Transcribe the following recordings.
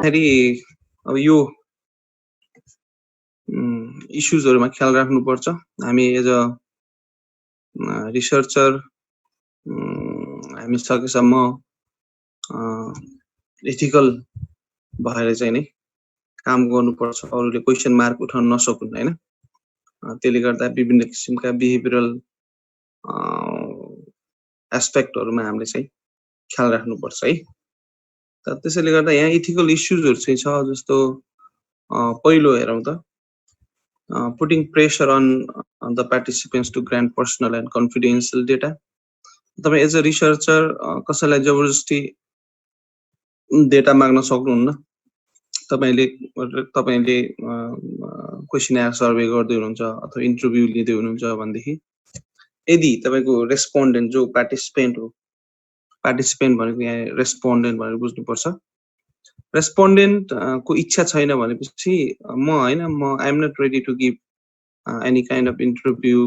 फेरि अब यो इस्युजहरुमा ख्याल राख्नुपर्छ। हामी एज अ रिसर्चर हामी सकेसम्म एथिकल भएर चाहिँ नि काम गर्नुपर्छ, अरूले क्वेशन मार्क उठाउन नसकुन् हैन। त्यसले गर्दा विभिन्न किसिमका बिहेभियरल एस्पेक्टहरुमा हामीले चाहिँ ख्याल राख्नुपर्छ है। त त्यसैले गर्दा यहाँ एथिकल इस्युजहरु चाहिँ छ, जस्तो पहिलो हेरौँ त, putting pressure on the participants to grant personal and confidential data. तपाई एज अ रिसर्चर कसैलाई जबरजस्ती डेटा माग्न सक्नुहुन्न। तपाईले क्वेशनर सर्वे गर्दै हुनुहुन्छ अथवा इन्टरभ्यु लिँदै हुनुहुन्छ भनेदेखि यदि तपाईको रेस्पोन्डेन्ट जो पार्टिसिपेन्ट हो, पार्टिसिपेन्ट भनेको यहाँ रेस्पोन्डेन्ट भनेर बुझ्नुपर्छ। रेस्पोन्डेन्ट को इच्छा छैन भनेपछि म I am not ready to give any kind of interview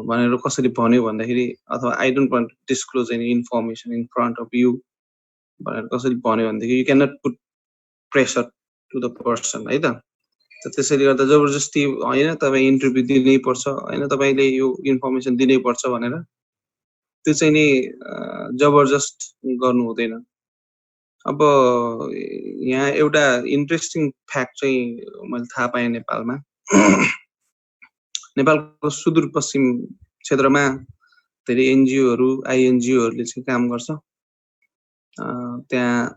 भनेर कसरी भन्यो भन्दाखेरि, अथवा I don't want to disclose any information in front of you भनेर कसरी भन्यो भनेदेखि you can not put pressure to the person है त। त्यसैले गर्दा जबरजस्ती हैन तपाई इन्टरभ्यु दिनै पर्छ हैन, तपाईले यो इन्फर्मेसन दिनै पर्छ भनेर त्यो चाहिँ नि जबरजस्त गर्नु हुँदैन। अब यहाँ एउटा इन्ट्रेस्टिङ फ्याक्ट चाहिँ मैले थाहा पाएँ नेपालमा। नेपालको सुदूरपश्चिम क्षेत्रमा धेरै एनजिओहरु आइएनजिओहरुले चाहिँ काम गर्छ। त्यहाँ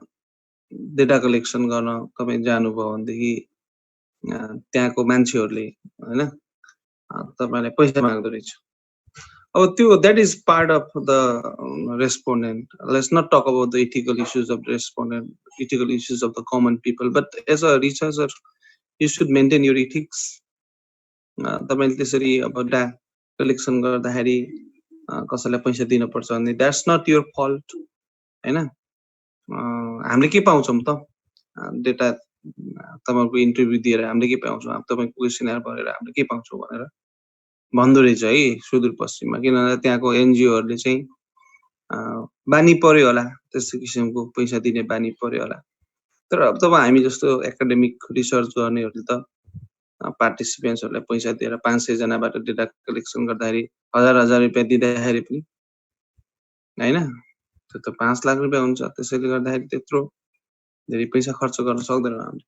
डेटा कलेक्सन गर्न तपाई जानुभयो भनेदेखि त्यहाँको मान्छेहरुले हैन तपाईलाई पैसा माग्दो रहेछ। अब त्यो that is part of the respondent. Let's not talk about the ethical issues of respondent, ethical issues of the common people, but as a researcher you should maintain your ethics. तपाईले त्यसरी अब डाटा कलेक्सन गर्दाखेरि कसैलाई पैसा दिनुपर्छ भने that's not your fault हैन। हामीले के पाउँछौं त डेटा तपाईको इन्टरभ्यु दिएर हामीले के पाउँछौं, तपाईको क्वेशनर भरेर हामीले के पाउँछौं भनेर भन्दो रहेछ है सुदूरपश्चिममा। किनभने त्यहाँको एनजिओहरुले चाहिँ बानी पर्यो होला, त्यस्तो किसिमको पैसा दिने बानी पर्यो होला। तर अब तपाईँ हामी जस्तो एकाडेमिक रिसर्च गर्नेहरुले त पार्टिसिपेन्ट्सहरुलाई पैसा दिएर 500 जनाबाट डेटा कलेक्सन गर्दाखेरि हजार रुपैयाँ दिँदाखेरि पनि हैन, त्यो त 5 लाख रुपैयाँ हुन्छ। त्यसैले गर्दाखेरि त्यत्रो धेरै पैसा खर्च गर्न सक्दैनौँ हामीले।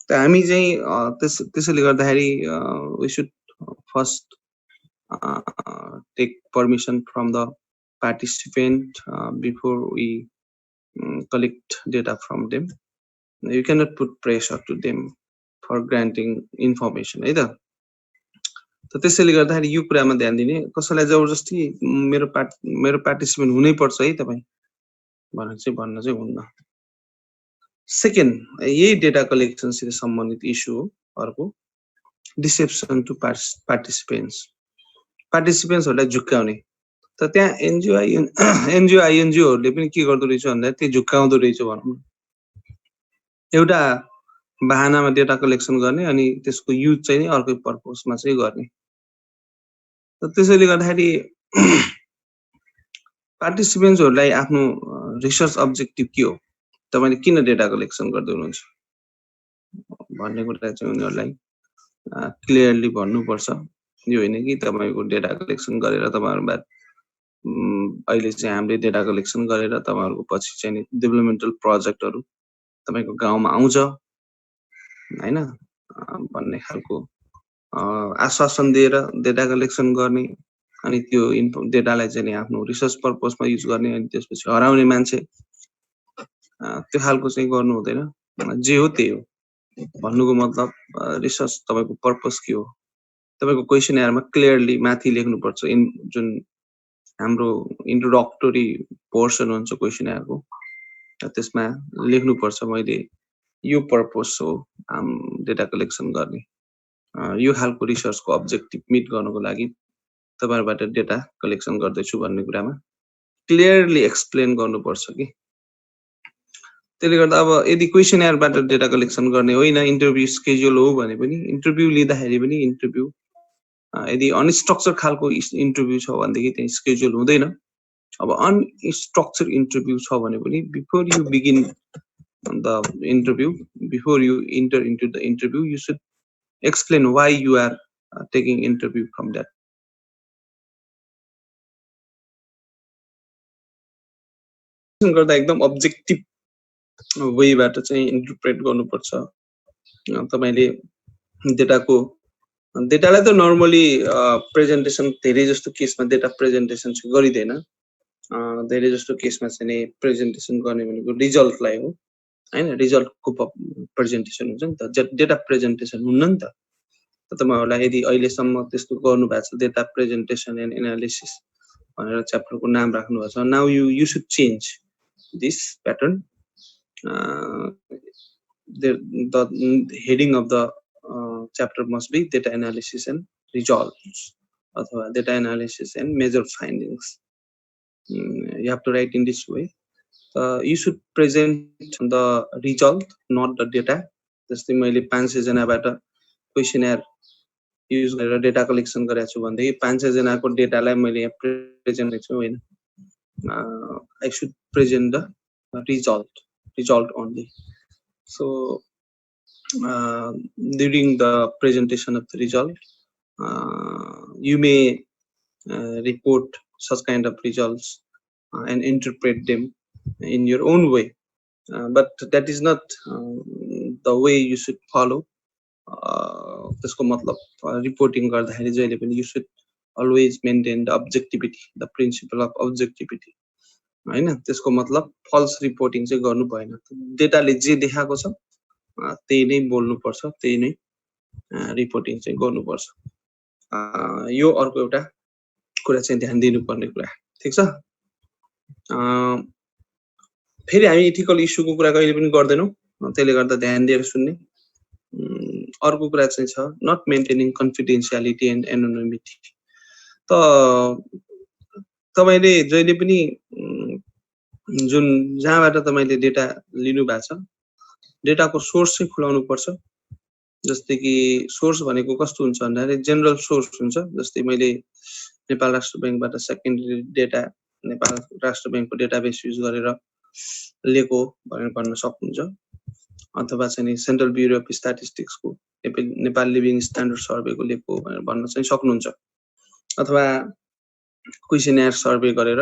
त हामी चाहिँ त्यसैले गर्दाखेरि we should first take permission from the participant before we collect data from them. You cannot put pressure to them for granting information है त। त्यसैले गर्दाखेरि यो कुरामा ध्यान दिने, कसैलाई जबरजस्ती मेरो पार्टिसिपेन्ट हुनै पर्छ है तपाई भनेर चाहिँ भन्न चाहिँ हुन्न। सेकेन्ड, यही डेटा कलेक्सन सित सम्बन्धित इस्यु हो अर्को, डिसेप्सन टु पार्टिसिपेन्ट्स। पार्टिसिपेन्ट्सहरुलाई झुक्काउने। त त्यहाँ एनजिओ आइएनजिओहरुले पनि के गर्दो रहेछ भन्दा त्यो झुक्काउँदो रहेछ भनौं। एउटा बहानामा डेटा कलेक्सन गर्ने अनि त्यसको युज चाहिँ नि अर्कै पर्पसमा चाहिँ गर्ने। त त्यसैले गर्दाखेरि पार्टिसिपेन्ट्सहरुलाई आफ्नो रिसर्च अब्जेक्टिभ के हो, तपाईले किन डेटा कलेक्सन गर्दै हुनुहुन्छ भन्ने कुरा चाहिँ उनीहरुलाई क्लियरली भन्नुपर्छ। यो हैन कि तपाईको डेटा कलेक्सन गरेर तपाईहरुबाट अहिले चाहिँ हामीले डेटा कलेक्सन गरेर तपाईहरुको पछि चाहिँ डेभलपमेन्टल प्रोजेक्टहरु तपाईको गाउँमा आउँछ हैन भन्ने खालको आश्वासन दिएर डेटा कलेक्सन गर्ने अनि त्यो डेटालाई चाहिँ आफ्नो रिसर्च पर्पसमा युज गर्ने अनि त्यसपछि हराउने मान्छे त्यो खालको चाहिँ गर्नु हुँदैन। जे हो त्यही हो भन्नुको मतलब रिसर्च तपाईको पर्पस के हो, तपाईको क्वेशनरमा क्लियरली माथि लेख्नुपर्छ। जुन हाम्रो इन्ट्रोडक्टरी पोर्सन हुन्छ क्वेशनरको त्यसमा लेख्नुपर्छ मैले यो पर्पस हो डेटा कलेक्सन गर्ने, यो खालको रिसर्चको अब्जेक्टिभ मिट गर्नको लागि तपाईहरुबाट डेटा कलेक्सन गर्दैछु भन्ने कुरामा क्लियरली एक्सप्लेन गर्नुपर्छ कि। त्यसले गर्दा अब यदि क्वेशनरबाट डेटा कलेक्सन गर्ने होइन, इन्टरभ्यु स्केड्युल हो भने पनि इन्टरभ्यु लिँदाखेरि पनि इन्टरभ्यु यदि अनस्ट्रक्चर खालको इन्टरभ्यु छ भनेदेखि त्यही स्केड्युल हुँदैन। अब अनस्ट्रक्चर इन्टरभ्यु छ भने पनि before you begin the interview. Before you enter into the interview, you should explain why you are taking interview from that. गर्दा एकदम अब्जेक्टिभ वेबाट चाहिँ इन्टरप्रेट गर्नुपर्छ। तपाईले डेटालाई त नर्मली प्रेजेन्टेसन धेरै जस्तो केसमा डेटा प्रेजेन्टेसन चाहिँ गरिदैन। धेरै जस्तो केसमा चाहिँ नि प्रेजेन्टेसन गर्ने भनेको रिजल्टलाई हो हैन, रिजल्टको प्रेजेन्टेसन हुन्छ नि त, डेटा प्रेजेन्टेसन हुन्न नि त। तपाईहरुलाई यदि अहिलेसम्म त्यस्तो गर्नु भएको छ डेटा प्रेजेन्टेसन एन्ड एनालिसिस भनेर च्याप्टरको नाम राख्नु भएको छ, now you should change this pattern. the heading of the chapter must be data analysis and results अथवा data analysis and major findings. You have to write in this way. You should present the result, not the data. जस्तै मैले 500 जनाबाट क्वेशनर use गरेर data collection गरेको छु भन्दै 500 जनाको डेटालाई मैले यहाँ प्रेजेन्ट गर्छु हैन। I should present the result only. So during the presentation of the result, you may report such kind of results and interpret them in your own way, but that is not the way you should follow. त्यसको मतलब reporting गर्दाखेरि जहिले पनि you should always maintain the objectivity, the principle of objectivity हैन। त्यसको मतलब falls reporting चाहिँ गर्नु भएन। डेटाले जे देखाएको छ त्यही नै बोल्नु पर्छ, त्यही नै रिपोर्टिङ चाहिँ गर्नु पर्छ। यो अर्को एउटा कुरा चाहिँ ध्यान दिनुपर्ने कुरा, ठीक छ। फेरि हामी इथिकल इस्युको कुरा कहिले पनि गर्दैनौँ, त्यसले गर्दा ध्यान दिएर सुन्ने। अर्को कुरा चाहिँ छ नट मेन्टेनिङ कन्फिडेन्शियलिटी एन्ड एनोनिमिटी। त तपाईले जहिले पनि जुन जहाँबाट तपाईले डेटा लिनु भएको छ डेटाको सोर्स चाहिँ खुलाउनु पर्छ। जस्तै कि सोर्स भनेको कस्तो हुन्छ भन्दाखेरि जनरल सोर्स हुन्छ। जस्तै मैले नेपाल राष्ट्र बैंकबाट सेकेन्डरी डेटा नेपाल राष्ट्र बैंकको डेटाबेस युज गरेर लिएको भनेर भन्न सक्नुहुन्छ, अथवा चाहिँ सेन्ट्रल ब्युरो अफ स्ट्याटिस्टिक्सको नेपाल लिभिङ स्ट्यान्डर्ड सर्वेको लिएको भनेर भन्न चाहिँ सक्नुहुन्छ, अथवा क्वेशनर सर्वे गरेर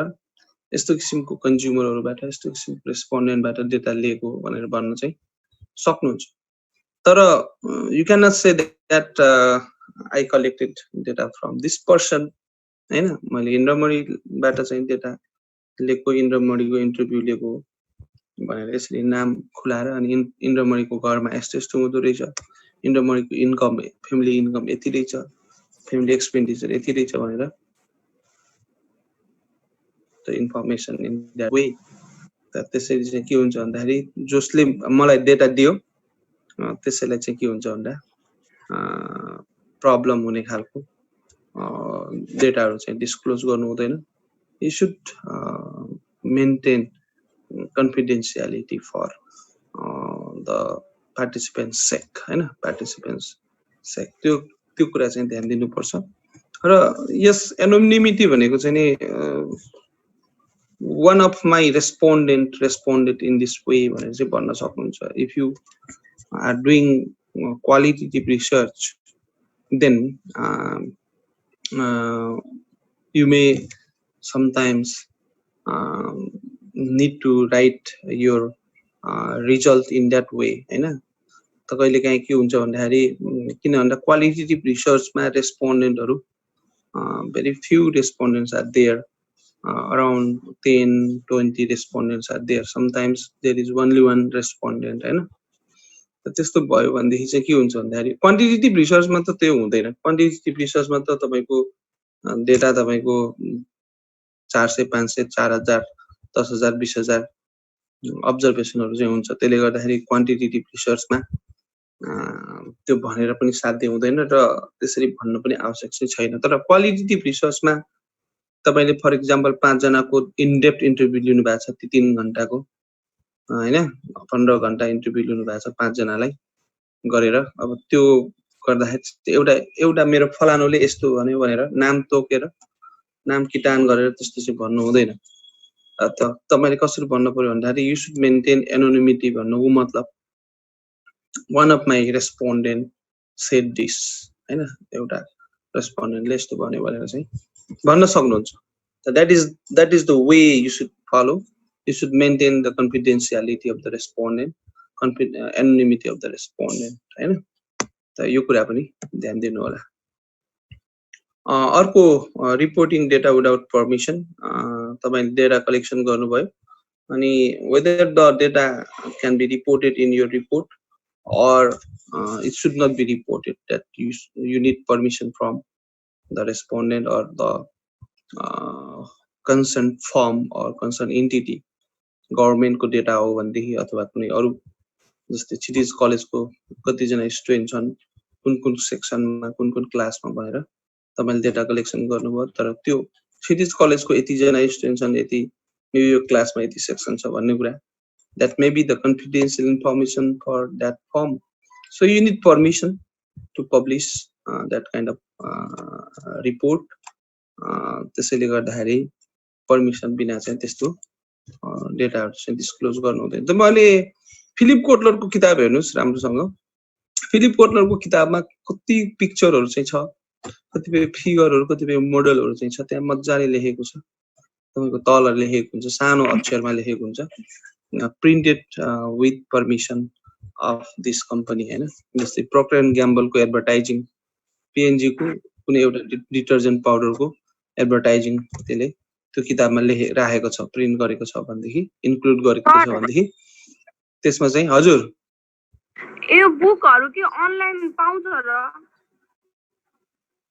यस्तो किसिमको कन्ज्युमरहरुबाट यस्तो किसिमको रेस्पोन्डेन्टबाट डेटा लिएको भनेर भन्न चाहिँ सक्नुहुन्छ। तर you cannot say that I collected data from this person हैन। मैले इन्द्रमणिबाट चाहिँ डेटा लिएको, इन्द्रमणिको इन्टरभ्यु लिएको भनेर यसरी नाम खुलाएर अनि इन्द्रमणिको घरमा यस्तो यस्तो हुँदो रहेछ, इन्द्रमणिको इन्कम फ्यामिली इन्कम यति रहेछ, फ्यामिली एक्सपेन्डिचर यति रहेछ भनेर the information in that way। त्यसैले चाहिँ के हुन्छ भन्दाखेरि जसले मलाई डेटा दियो त्यसैलाई चाहिँ के हुन्छ भन्दा प्रब्लम हुने खालको डेटाहरु चाहिँ डिस्क्लोज गर्नु हुँदैन। You should maintain confidentiality for the participants sake हैन, participants sake। त्यो कुरा चाहिँ ध्यान दिनु पर्छ। र यस एनोनिमिटी भनेको चाहिँ नि one of my respondent responded in this way भनेर चाहिँ भन्न सक्नुहुन्छ। If you are doing qualitative research, then you may sometimes need to write your result in that way हैन। त कहिले काहीँ के हुन्छ भन्दाखेरि किन भन्दा qualitative रिसर्चमा रेस्पोन्डेन्टहरु very few respondents are there, around 10-20 respondents are there, sometimes there is only one respondent हैन। त्यस्तो भयो भनेदेखि चाहिँ के हुन्छ भन्दाखेरि क्वान्टिटेटिभ रिसर्चमा त त्यो हुँदैन। क्वान्टिटेटिभ रिसर्चमा त तपाईको डेटा तपाईको 400 500 4000 10000 20000 अब्जर्भेसनहरु चाहिँ हुन्छ। त्यसले गर्दाखेरि क्वान्टिटेटिभ रिसर्चमा त्यो भनेर पनि साध्य हुँदैन र त्यसरी भन्न पनि आवश्यक चाहिँ छैन। तर क्वालिटेटिभ रिसर्चमा तपाईले फर एक्जाम्पल 5 जनाको इन डेप्थ इन्टरभ्यु लिनु भएको छ 3 घण्टाको हैन, 15 घण्टा इन्टरभ्यु लिनु भएको छ 5 जनालाई गरेर। अब त्यो गर्दाखेरि एउटा मेरो फलानुले यस्तो भन्यो भनेर नाम तोकेर नाम किटान गरेर त्यस्तो चाहिँ भन्नु हुँदैन। तपाईले कसरी भन्नु पर्यो भन्दाखेरि यु शुड मेन्टेन एनोनिमिटी भन्नुको मतलब one of my respondent said this हैन एउटा रेस्पोन्डेन्टले यस्तो भन्यो भनेर चाहिँ भन्न सक्नुहुन्छ that is the way you should follow. You should maintain the confidentiality of the respondent, anonymity of the respondent हैन त यो कुरा पनि ध्यान दिनु होला. अर्को रिपोर्टिङ डेटा विदाउट पर्मिसन तपाईले डेटा कलेक्सन गर्नुभयो अनि whether the data can be reported in your report or it should not be reported, that you need permission from the respondent or the concerned firm or concerned entity. Government को data हो भनेदेखि अथवा कुनै अरु जस्तै cities college को कति जना स्टुडेन्ट छन् कुन कुन सेक्सनमा कुन कुन क्लासमा भनेर तपाईले डेटा कलेक्सन गर्नुभयो तर त्यो सिटीज कलेज को यति जना स्टुडेन्ट छन् यति यो क्लासमा यति सेक्सन छ भन्ने कुरा that may be the confidential information for that firm, so you need permission to publish that kind of report. त्यसैले गर्दाखेरि पर्मिसन बिना चाहिँ त्यस्तो डेटाहरु चाहिँ डिस्क्लोज गर्नु हुँदैन. त मैले फिलिप कोटलर को किताब हेर्नुस् राम्रोसँग. फिलिप कोटलर को किताबमा कति पिक्चरहरु चाहिँ छ, कतिपय फिगरहरु कतिपय मोडलहरु चाहिँ छ, त्यहाँ मज्जाले लेखेको छ. तपाईको तल लेखेको हुन्छ सानो अक्षरमा लेखेको हुन्छ printed with permission of this company हैन. जस्तै प्रोक्टर एन्ड ग्याम्बल को एडभर्टाइजिङ पीएनजी को कुनै एउटा डिटर्जेन्ट पाउडर को एडभर्टाइजिङ त्यसले त्यो किताबमा राखेको छ, प्रिन्ट गरेको छ भनेदेखि इन्क्लुड गरेको छ भनेदेखि त्यसमा चाहिँ हजुर यो बुकहरु के अनलाइन पाउँछ र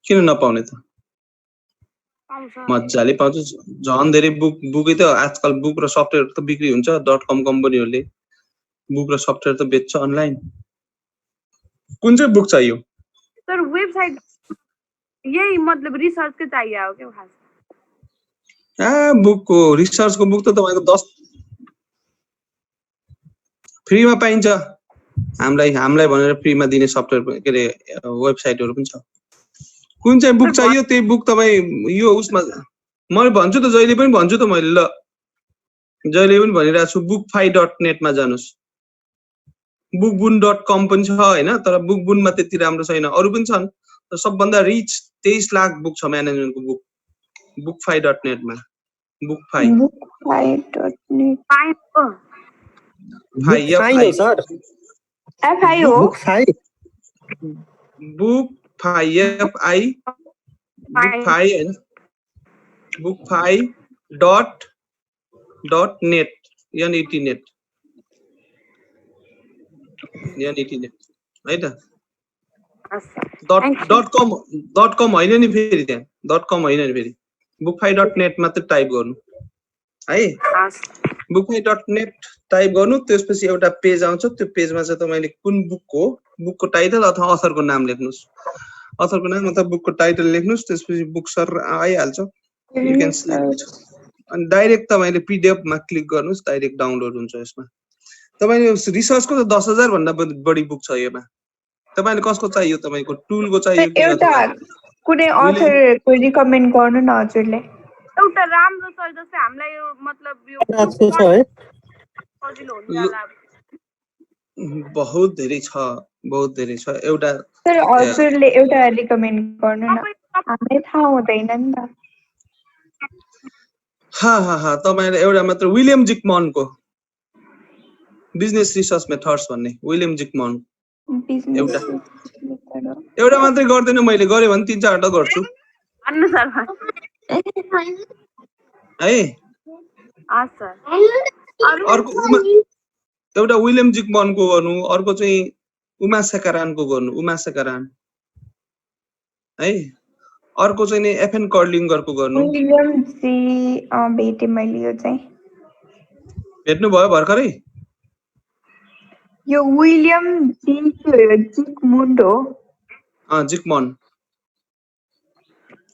किन नपाउने त? मजाले पाउँछ. झन् धेरै बुकै त आजकल बुक र सफ्टवेयर त बिक्री हुन्छ. .com कम्पनीहरुले बुक र सफ्टवेयर त बेच्छ अनलाइन. कुन चाहिँ बुक चाहियो? सर वेबसाइट यही मतलब रिसर्च के चाहियो हो के खास? बुक को रिसर्च को बुक त तपाईको 10 फ्रीमा पाइन्छ. हामीलाई भनेर फ्रीमा दिने सफ्टवेयर के रे वेबसाइटहरु पनि छ. कुन चाहिँ बुक चाहियो त्यही बुक तपाई यो उसमा म भन्छु त जहिले पनि भन्छु त मैले ल जहिले पनि भनिरा छु bookfy.net मा जानुस्. bookbun.com पनि छ हैन तर bookbun मा त्यति राम्रो छैन. अरु पनि छन् तर सबभन्दा रिच 23 लाख बुक छ म्यानेजमेन्ट को बुक bookfy.net मा. bookfy.net फाइ सर FI हो bookfy हैन bookfy.net net है त. .com हैन नि फेरि त्यहाँ .com हैन नि फेरि bookfy.net मात्र टाइप गर्नु है. bookfy.net टाइप गर्नु त्यसपछि एउटा पेज आउँछ. त्यो पेजमा चाहिँ तपाईले कुन बुकको टाइटल अथवा अथरको नाम लेख्नुस्. अथरको नाम अथवा बुकको टाइटल लेख्नुस्. त्यसपछि बुक सर आइहाल्छ. यु क्यान अनि डाइरेक्ट तपाईले पीडीएफ मा क्लिक गर्नुस् डाइरेक्ट डाउनलोड हुन्छ यसमा. तपाईले रिसर्चको त 10,000 भन्दा बढी बुक छ यसमा. तपाईले कसको चाहियो? तपाईको टुलको चाहियो कि एउटा कुनै अथर को रिकमेन्ड गर्नु न हजुरले. एउटा राम्रो छ जस्तै हामीलाई यो मतलब यो राजको छ है सजिलो हुन्छ होला. बहुत धेरै छ एउटा. सर हजुरले एउटा रिकमेन्ड गर्नु न, हामीलाई थाहा हुँदैन नि त. हा तपाईले एउटा मात्र विलियम जिकमन को बिजनेस रिसर्च मेथड्स भन्ने विलियम जिकमन एउटा मात्रै गर्दैन. मैले गरे भने 3-4 टा गर्छु अन्नु सर है. अर्को एउटा विलियम जिकमन को गर्नु, अर्को चाहिँ उमा सेकारान को गर्नु. उमा सेकारान है. अर्को चाहिँ नि एफएन कर्लिङ्गर को गर्नु. विलियम जी भेटे मैले यो चाहिँ भेट्नु भयो भर्खरै. यो विलियम जी जिकमुन्ड हो. जिकमन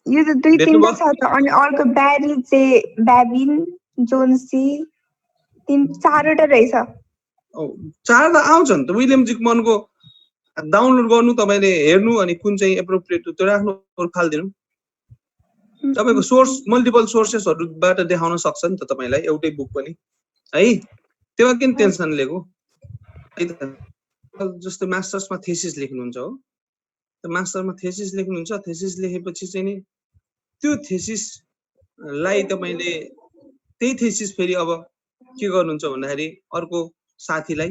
यो त 2-3 छ त. अनि अर्को ब्यारी चाहिँ ब्याबिन जोन्सी 3-4 वटा रहेछ. 4 त आउँछ नि त. विलियम जिकमन को डाउनलोड गर्नु तपाईले हेर्नु अनि कुन चाहिँ एप्रोप्रिएट त्यो राख्नु फाल्दिनु. तपाईको सोर्स मल्टिपल सोर्सेसहरुबाट देखाउन सक्छ नि त तपाईलाई एउटै बुक पनि है त्यसमा किन टेन्सन लिएको है त जस्तो मास्टर्समा थेसिस लेख्नुहुन्छ हो त मास्टरमा थेसिस लेख्नुहुन्छ थेसिस लेखेपछि चाहिँ नि त्यो थेसिस लाई तपाईले त्यही थेसिस फेरि अब के गर्नुहुन्छ भन्दाखेरि अर्को साथीलाई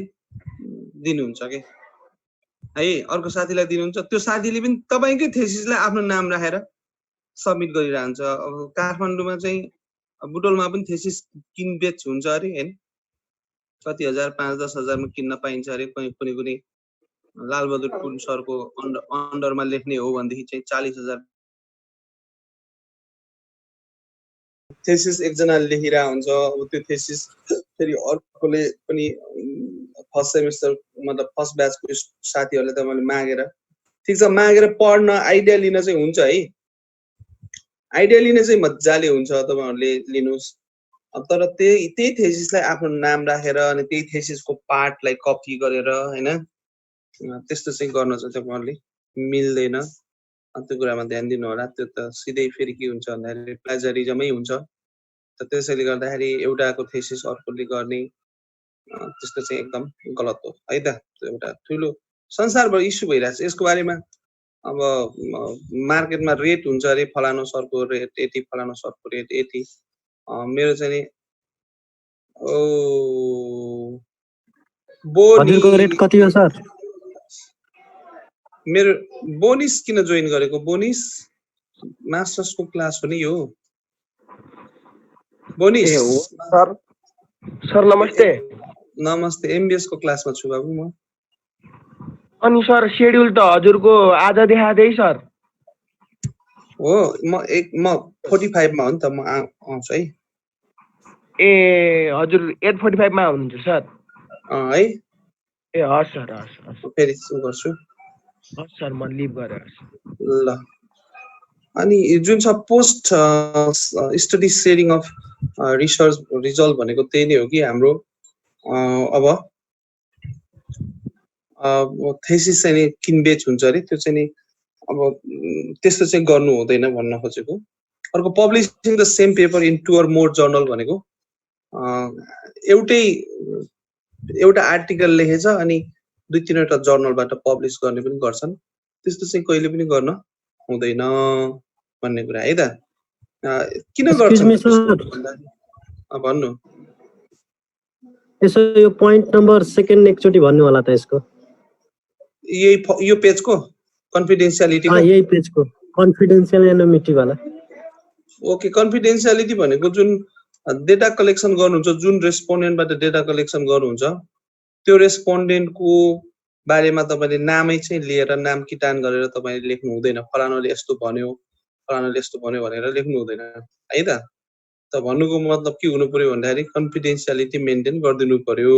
दिनुहुन्छ के है अर्को साथीलाई दिनुहुन्छ त्यो साथीले पनि तपाईकै थेसिसलाई आफ्नो नाम राखेर सबमिट गरिरहन्छ अब काठमाडौँमा चाहिँ बुटोलमा पनि थेसिस किनबेच हुन्छ अरे हैन कति हजार 5-10 हजारमा किन्न पाइन्छ अरे कुनै कुनै लालबहादुर पुन सरको अन्डरमा लेख्ने हो भनेदेखि चाहिँ 40,000 थेसिस एकजनाले लेखिरा हुन्छ अब त्यो थेसिस फेरि अर्कोले पनि फर्स्ट सेमेस्टर मतलब फर्स्ट ब्याचको साथीहरुले तपाईले मागेर ठीक छ मागेर पढ्न आइडिया लिन चाहिँ हुन्छ है आइडिया लिन चाहिँ मज्जाले हुन्छ तपाईहरुले लिनुस् अब तर त्यही थेसिसलाई आफ्नो नाम राखेर अनि त्यही थेसिसको पार्टलाई कपी गरेर हैन त्यस्तो चाहिँ गर्न चाहिँ तपाईहरुले मिल्दैन त्यो कुरामा ध्यान दिनु होला त्यो त सिधै फेरि के हुन्छ भन्दाखेरि प्लेजरिजमै हुन्छ त त्यसैले गर्दाखेरि एउटाको थेसिस अर्कोले गर्ने त्यस्तो चाहिँ एकदम गलत हो है त त्यो एउटा ठुलो संसारभर इस्यु भइरहेछ यसको बारेमा अब मार्केटमा रेट हुन्छ अरे फलानो सरको रेट यति फलानो सरको रेट यति मेरो चाहिँ नि ओ हजुरको रेट कति हो सर मेरो बोनिस किन जोइन गरेको बोनिस मास्टर्सको क्लास हो नि यो बोनिस हो सर सर नमस्ते नमस्ते एमबीएस को क्लासमा छु बाबु म अनि सर शेड्युल त हजुरको आज देखादै सर हो म 45 मा हो नि त म आउँछु है ए हजुर 8:45 मा हुनुहुन्छ सर है ए हस् सर हस् फेरि सुरु गर्छु हस् सर म लिभ गरेर ल अनि जुन छ post study sharing of research result भनेको त्यही नै हो कि हाम्रो अब थेसिस चाहिँ किनबेच हुन्छ अरे त्यो चाहिँ नि अब त्यस्तो चाहिँ गर्नु हुँदैन भन्न खोजेको अर्को publishing the same paper in 2 or more journal भनेको एउटा आर्टिकल लेखेछ अनि 2-3 वटा जर्नलबाट पब्लिश गर्ने पनि गर्छन् त्यस्तो चाहिँ कहिले पनि गर्न हुँदैन भन्ने कुरा है त किन गर्छन् भन्नु यसो यो पोइन्ट नम्बर सेकेन्ड एकचोटी भन्नु होला त यसको यो पेजको कन्फिडेन्शियलिटी यही पेजको कन्फिडेन्शियल एनोनिमिटी वाला ओके कन्फिडेन्शियलिटी भनेको जुन डेटा कलेक्सन गर्नुहुन्छ जुन रेस्पोन्डेन्टबाट डेटा कलेक्सन गर्नुहुन्छ त्यो रेस्पोन्डेन्टको बारेमा तपाईले नामै चाहिँ लिएर नाम किटान गरेर तपाईले लेख्नु हुँदैन फलानाले यस्तो भन्यो भनेर लेख्नु हुँदैन है त त भन्नुको मतलब के हुनु पर्यो भन्दाखेरि कन्फिडेन्शियलिटी मेन्टेन गर्दिनु पर्यो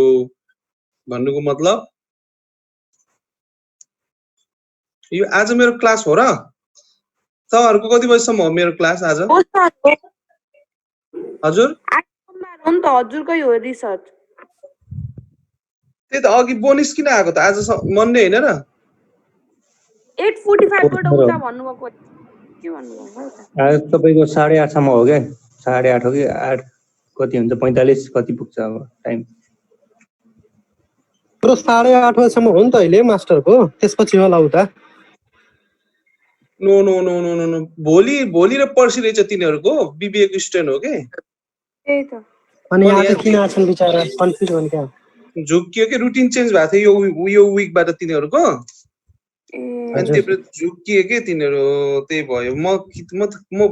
भन्नुको मतलब यो आज मेरो क्लास हो र तपाईहरुको कति बजेसम्म हो मेरो क्लास आज हजुर हो नि त हजुरकै हो रिसर्च त्यही त अघि बोनस किन आएको त आज मन्डे हैन र 8:45 बाट उता भन्नुभएको के भन्नुभयो आज तपाईको 8:30 सम्म हो के 8:30 हो कि 8 कति हुन्छ 45 कति पुग्छ अब टाइम पुरो 8:30 बजेसम्म हो नि त अहिले मास्टरको त्यसपछि होला उता no no no no no no भोलि र पर्सि रहेछ तिनीहरुको बीबीए को स्टुडेन्ट हो के त्यही त अनि आज किन आछन् बिचारा कन्फ्युज भन क्या झुकियो के रुटिन चेन्ज भएको थियो यो वीकबाट तिनीहरुको अनि त्यो झुकियो के तिनीहरु त्यही भयो म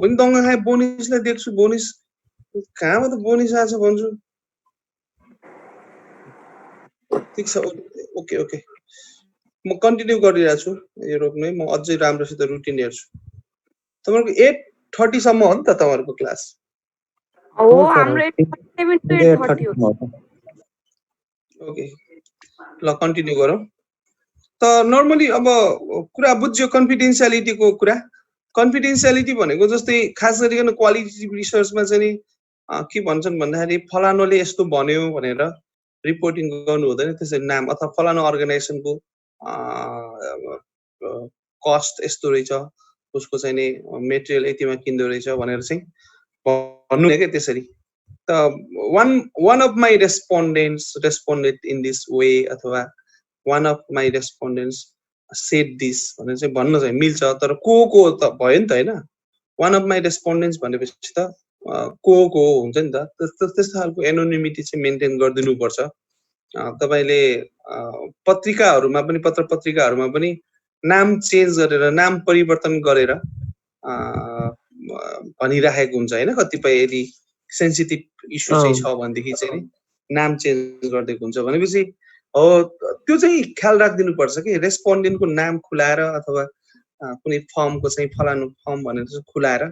पनि दंगा खाए बोनसलाई देख्छु बोनस कहाँमा त बोनस आछ भन्छु ठीक छ ओके ओके म कन्टिन्यु गरिरहेको छु यो रोक्नै म अझै राम्रोसित रुटिन हेर्छु तपाईहरुको 8:30 सम्म हो नि त तपाईहरुको क्लास हो हाम्रो 8:30 हो ओके ल कन्टिन्यु गरौँ त नर्मली अब कुरा बुझ्यो कन्फिडेन्शियलिटी को कुरा कन्फिडेन्शियलिटी भनेको जस्तै खास गरिकन क्वालिटेटिभ रिसर्चमा चाहिँ के भन्छन् भन्दाखेरि फलानोले यस्तो भन्यो भनेर रिपोर्टिङ गर्नु हुँदैन त्यसैले नाम अथवा फलानो अर्गनाइजेसनको कस्ट यस्तो रहेछ उसको चाहिँ नि मेटेरियल यतिमा किन्दो रहेछ भनेर चाहिँ भन्नु के त्यसरी त one of my respondents responded in this way अथवा one of my respondents said this भनेर चाहिँ भन्न चाहिँ मिल्छ तर को त भयो नि त हैन one of my respondents भनेपछि त को हुन्छ नि त त्यस्तो खालको एनोनिमिटी चाहिँ मेन्टेन गरिदिनु पर्छ तपाईले पत्रिकाहरुमा पनि पत्र पत्रिकाहरुमा पनि नाम चेन्ज गरेर नाम परिवर्तन गरेर भनिराखेको हुन्छ हैन कतिपय यदि सेन्सिटिभ इशु चाहिँ छ भनेदेखि चाहिँ नाम चेन्ज गरिदिएको हुन्छ भनेपछि हो त्यो चाहिँ ख्याल राखिदिनु पर्छ कि रेस्पोन्डेन्टको नाम खुलाएर अथवा कुनै फर्मको चाहिँ फलानु फर्म भनेर चाहिँ खुलाएर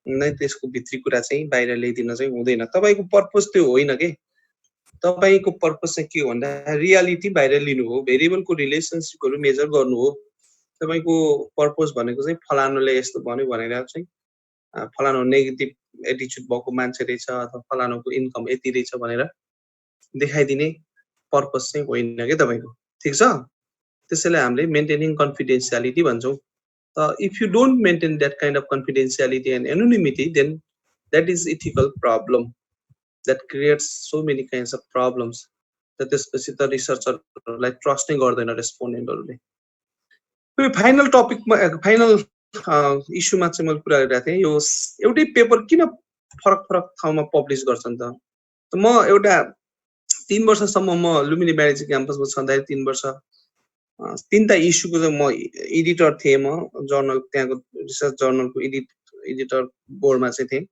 नै त्यसको भित्री कुरा चाहिँ बाहिर ल्याइदिन चाहिँ हुँदैन तपाईको पर्पस त्यो होइन के तपाईको पर्पस चाहिँ के हो भन्दा रियालिटी बाहिर लिनु हो भेरिएबलको रिलेसनशिपहरु मेजर गर्नु हो तपाईको पर्पस भनेको चाहिँ फलानुले यस्तो भन्यो भनेर चाहिँ फलानु नेगेटिभ एटिट्युड भएको मान्छे रहेछ अथवा फलानुको इन्कम यति रहेछ भनेर देखाइदिने पर्पस चाहिँ होइन के तपाईको ठीक छ त्यसैले हामीले maintaining कन्फिडेन्शियलिटी भन्छौं if you don't maintain that kind of confidentiality and anonymity, then that is ethical problem that creates so many kinds of problems that the specific researcher like trusting or the respondent only. So final topic, final issue मा चाहिँ मैले कुरा गरिरहेको थिएँ यो एउटै paper किन फरक ठाउँमा पब्लिश गर्छन् त म एउटा 3 वर्षसम्म म लुम्बिनी ब्यारेजी क्याम्पसमा छँदा 3 वर्ष तीनटा इशुको चाहिँ म एडिटर थिएँ म जर्नल त्यहाँको रिसर्च जर्नलको एडिटर बोर्डमा चाहिँ थिएँ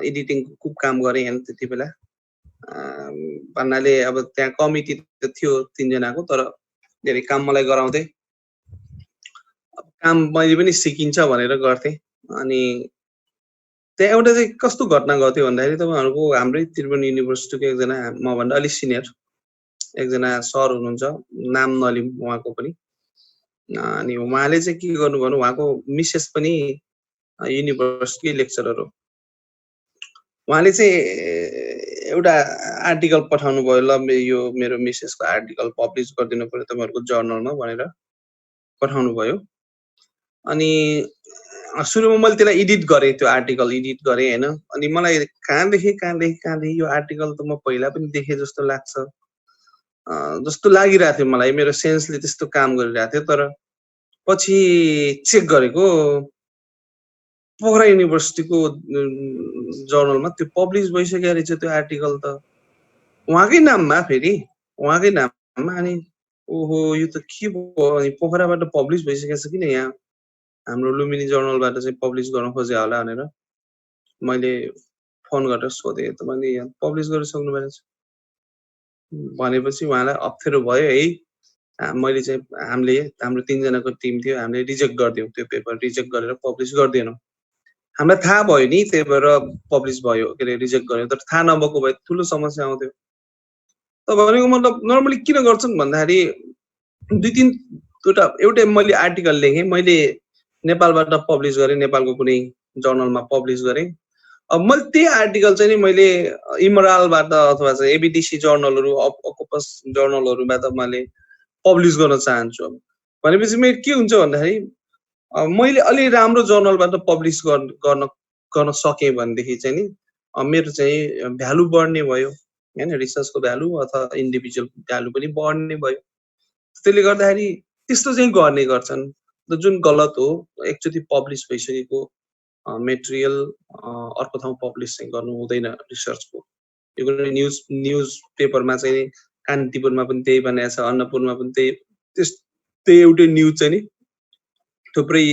एडिटिङको खूब काम गरेँ हैन त्यति बेला भन्नाले अब त्यहाँ कमिटी त थियो 3 जनाको तर धेरै काम मलाई गराउँथे काम मैले पनि सिकिन्छ भनेर गर्थे अनि त्यहाँ एउटा चाहिँ कस्तो घटना गथ्यो भन्दाखेरि तपाईहरुको हाम्रै त्रिभुवन युनिभर्सिटीको एकजना म भन्दा अलि सिनियर एकजना सर हुनुहुन्छ नाम नलिम उहाँको पनि अनि उहाँले चाहिँ के गर्नु भन्नु उहाँको मिसेस पनि युनिभर्सिटी लेक्चरर हो उहाँले चाहिँ एउटा आर्टिकल पठाउनु भयो ल यो मेरो मिसेसको आर्टिकल पब्लिश गरिदिनु पर्यो तपाईहरुको जर्नलमा भनेर पठाउनु भयो अनि सुरुमा मैले त्यसलाई एडिट गरे त्यो आर्टिकल एडिट गरे हैन अनि मलाई कहाँदेखि यो आर्टिकल त म पहिला पनि देखे जस्तो लाग्छ जस्तो लागिरहेको थियो मलाई मेरो सेन्सले त्यस्तो काम गरिरहेको थियो तर पछि चेक गरेको पोखरा युनिभर्सिटीको जर्नलमा त्यो पब्लिश भइसक्यो रहेछ त्यो आर्टिकल त उहाँकै नाममा फेरि उहाँकै नाममा अनि ओहो यो त के भयो अनि पोखराबाट पब्लिश भइसकेछ किन यहाँ हाम्रो लुम्बिनी जर्नलबाट चाहिँ पब्लिश गर्न खोजे होला भनेर मैले फोन गरेर सोधेँ तपाईले यहाँ पब्लिश गरिसक्नु भएको छ भनेपछि उहाँलाई अप्ठ्यारो भयो है मैले चाहिँ हाम्रो 3 जनाको टिम थियो हामीले रिजेक्ट गर्दियौ त्यो पेपर रिजेक्ट गरेर पब्लिश गर्दिएनौ हामीलाई थाहा भयो नि त्यही भएर पब्लिश भयो के रे रिजेक्ट गर्यो तर थाहा नभएको भए ठुलो समस्या आउँथ्यो त भनेको मतलब नर्मली किन गर्छन् भन्दाखेरि 2-3 एउटा मैले आर्टिकल लेखे मैले नेपालबाट पब्लिश गरे नेपालको कुनै जर्नलमा पब्लिश गरे अब मैले त्यही आर्टिकल चाहिँ नि मैले इमरालबाट अथवा चाहिँ एबिटिसी जर्नलहरु अकोपस जर्नलहरुबाट मैले पब्लिश गर्न चाहन्छु भनेपछि मेरो के हुन्छ भन्दाखेरि मैले अलि राम्रो जर्नलबाट पब्लिश गर्न सके भनेदेखि चाहिँ नि मेरो चाहिँ भ्यालु बढ्ने भयो हैन रिसर्चको भ्यालु अथवा इन्डिभिजुअल भ्यालु पनि बढ्ने भयो त्यसले गर्दाखेरि त्यस्तो चाहिँ गर्ने गर्छन् जुन गलत हो एकचोटी पब्लिश भइसकेको मेटेरियल अर्को ठाउँ पब्लिश चाहिँ गर्नु हुँदैन रिसर्चको यो कुनै न्यूज पेपरमा चाहिँ कान्तिपुरमा पनि त्यही भनेको छ अन्नपूर्णमा पनि त्यही एउटै न्यूज चाहिँ नि थुप्रै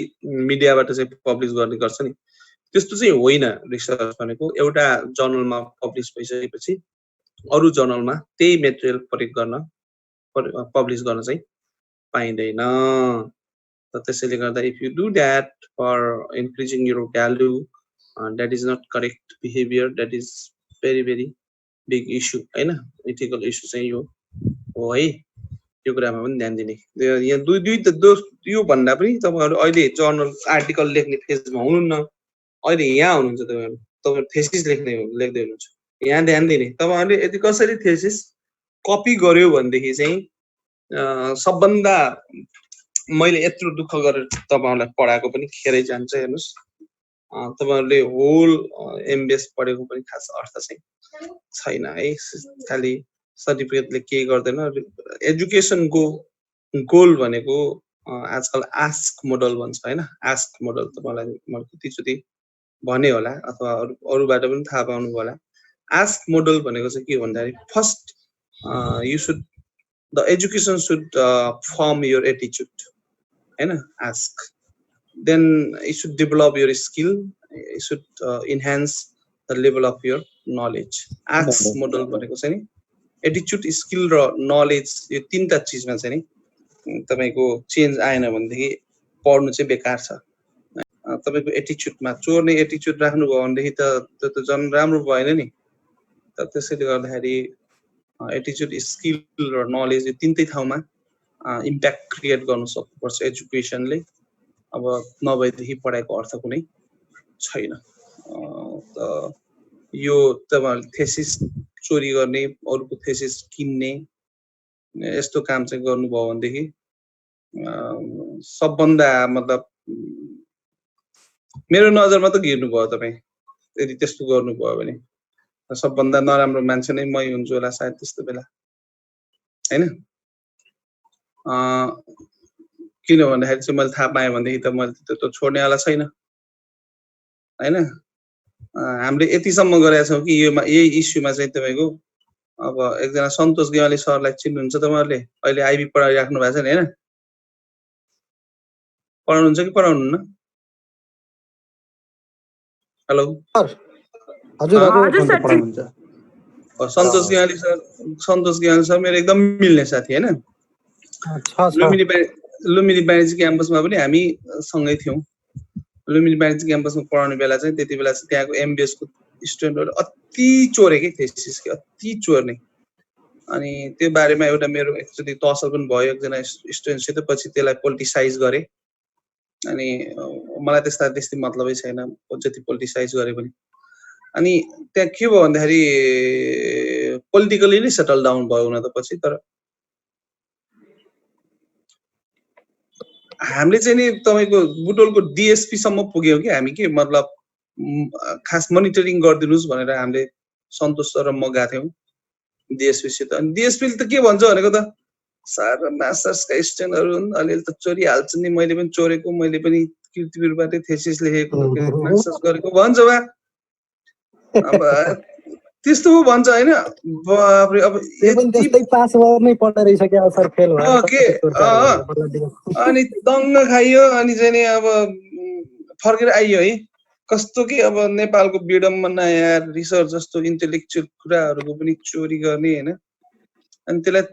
मिडियाबाट चाहिँ पब्लिश गर्ने गर्छ नि त्यस्तो चाहिँ होइन रिसर्च भनेको एउटा जर्नलमा पब्लिश भइसकेपछि अरु जर्नलमा त्यही मेटेरियल प्रयोग गर्न पब्लिश गर्न चाहिँ पाइदैन त्यसैले गर्दा if you do that for increasing your value that is not correct behavior that is very big issue हैन ethical issue चाहिँ यो हो है यो कुरामा पनि ध्यान दिने यहाँ दुई यो भन्दा पनि तपाईहरु अहिले जर्नल आर्टिकल लेख्ने फेजमा हुनुहुन्न अहिले यहाँ हुनुहुन्छ तपाईहरु थेसिस लेख्दै हुनुहुन्छ यहाँ ध्यान दिने तपाईहरुले यदि कसरी थेसिस कपी गर्यो भनेदेखि चाहिँ सबभन्दा मैले यत्रो दुःख गरेर तपाईहरुलाई पढाएको पनि खेरै जान्छ हेर्नुस् तपाईहरुले होल एमबीएस पढेको पनि खास अर्थ चाहिँ छैन है खाली सर्टिफिकेटले केही गर्दैन एजुकेसनको गोल भनेको आजकल आस्क मोडल भन्छ हैन आस्क मोडल तपाईलाई म कतिचोटी भने होला अथवा अरूबाट पनि थाहा पाउनु होला आस्क मोडल भनेको चाहिँ के भन्दाखेरि first you should the education should form your attitude and ask then it should develop your skill it should enhance the level of your knowledge ask model भनेको चाहिँ नि attitude skill र knowledge यो तीनटा चीजमा चाहिँ नि तपाईको चेन्ज आएन भनेदेखि पढ्नु चाहिँ बेकार छ तपाईको एटिट्युडमा चोर्ने एटिट्युड राख्नु भयो भनेदेखि त त्यो त जन राम्रो भएन नि त त्यसैले गर्दाखेरि एटिट्युड स्किल र नलेज यो तीनटै ठाउँमा इम्प्याक्ट क्रिएट गर्न सक्नुपर्छ एजुकेसनले अब नभएदेखि पढाइको अर्थ कुनै छैन त यो तपाईहरुले थेसिस चोरी गर्ने अरूको थेसिस किन्ने यस्तो काम चाहिँ गर्नुभयो भनेदेखि सबभन्दा मतलब मेरो नजरमा त गिर्नु भयो तपाई यदि त्यस्तो गर्नुभयो भने सबभन्दा नराम्रो मान्छे नै मै हुन्छु होला सायद त्यस्तो बेला हैन किन भन्दाखेरि चाहिँ मैले थाहा पाएँ भनेदेखि त मैले त्यो छोड्नेवाला छैन हैन हामीले यतिसम्म गरेका छौं कि यही इस्युमा चाहिँ तपाईको अब एकजना सन्तोष गेवाली सरलाई चिन्नुहुन्छ तपाईहरुले अहिले आइबी पढाइराख्नु भएको छ नि हैन पढाउनुहुन्छ कि पढाउनुहुन्न हेलो हजुर हजुर सर पढाउनुहुन्छ सन्तोष गेवाली सर मेरो एकदम मिल्ने साथी हैन लुम्बिनी वाणिज्य क्याम्पसमा पनि हामी सँगै थियौं लुम्बिनी वाणिज्य क्याम्पसमा पढाउने बेला चाहिँ त्यति बेला चाहिँ त्यहाँको एमबीएस को स्टुडेन्टहरु अति चोरे के थेसिस के अति चोर्ने अनि त्यो बारेमा एउटा मेरो एकचोटी तसल पनि भयो एकजना स्टुडेन्टसित पछि त्यसलाई पोलिटिसाइज गरे अनि मलाई त्यस्तै मतलबै छैन जति पोलिटिसाइज गरे पनि अनि त्यहाँ के भयो भन्दाखेरि पोलिटिकली नै सेटल डाउन भयो हुन त पछि तर हामीले चाहिँ नि तपाईको बुटोलको डीएसपी सम्म पुग्यौ कि हामी के मतलब खास मोनिटरिङ गर्दिनुस् भनेर हामीले सन्तोष सर र म गएको थियौं डीएसपी सित अनि डीएसपी ले त के भन्छ भनेको त सर मास्टर्सका स्टुडेन्टहरु अलिअलि त चोरी हाल्छन् नि मैले पनि चोरेको मैले पनि कीर्तिपुरबाटै थेसिस लेखेको मास्टर्स गरेको भन्छ वा अब त्यस्तो भन्छ हैन बाफरे अब त्यस्तै पास गर्नै पर्दै रहेछ के सर फेल भयो के अनि दङ्ग खाइयो अनि चाहिँ नि अब फर्केर आइयो है कस्तो के अब नेपालको विडम्बना यार रिसर्च जस्तो इन्टेलेक्चुअल कुराहरुको पनि चोरी गर्ने हैन अनि त्यसलाई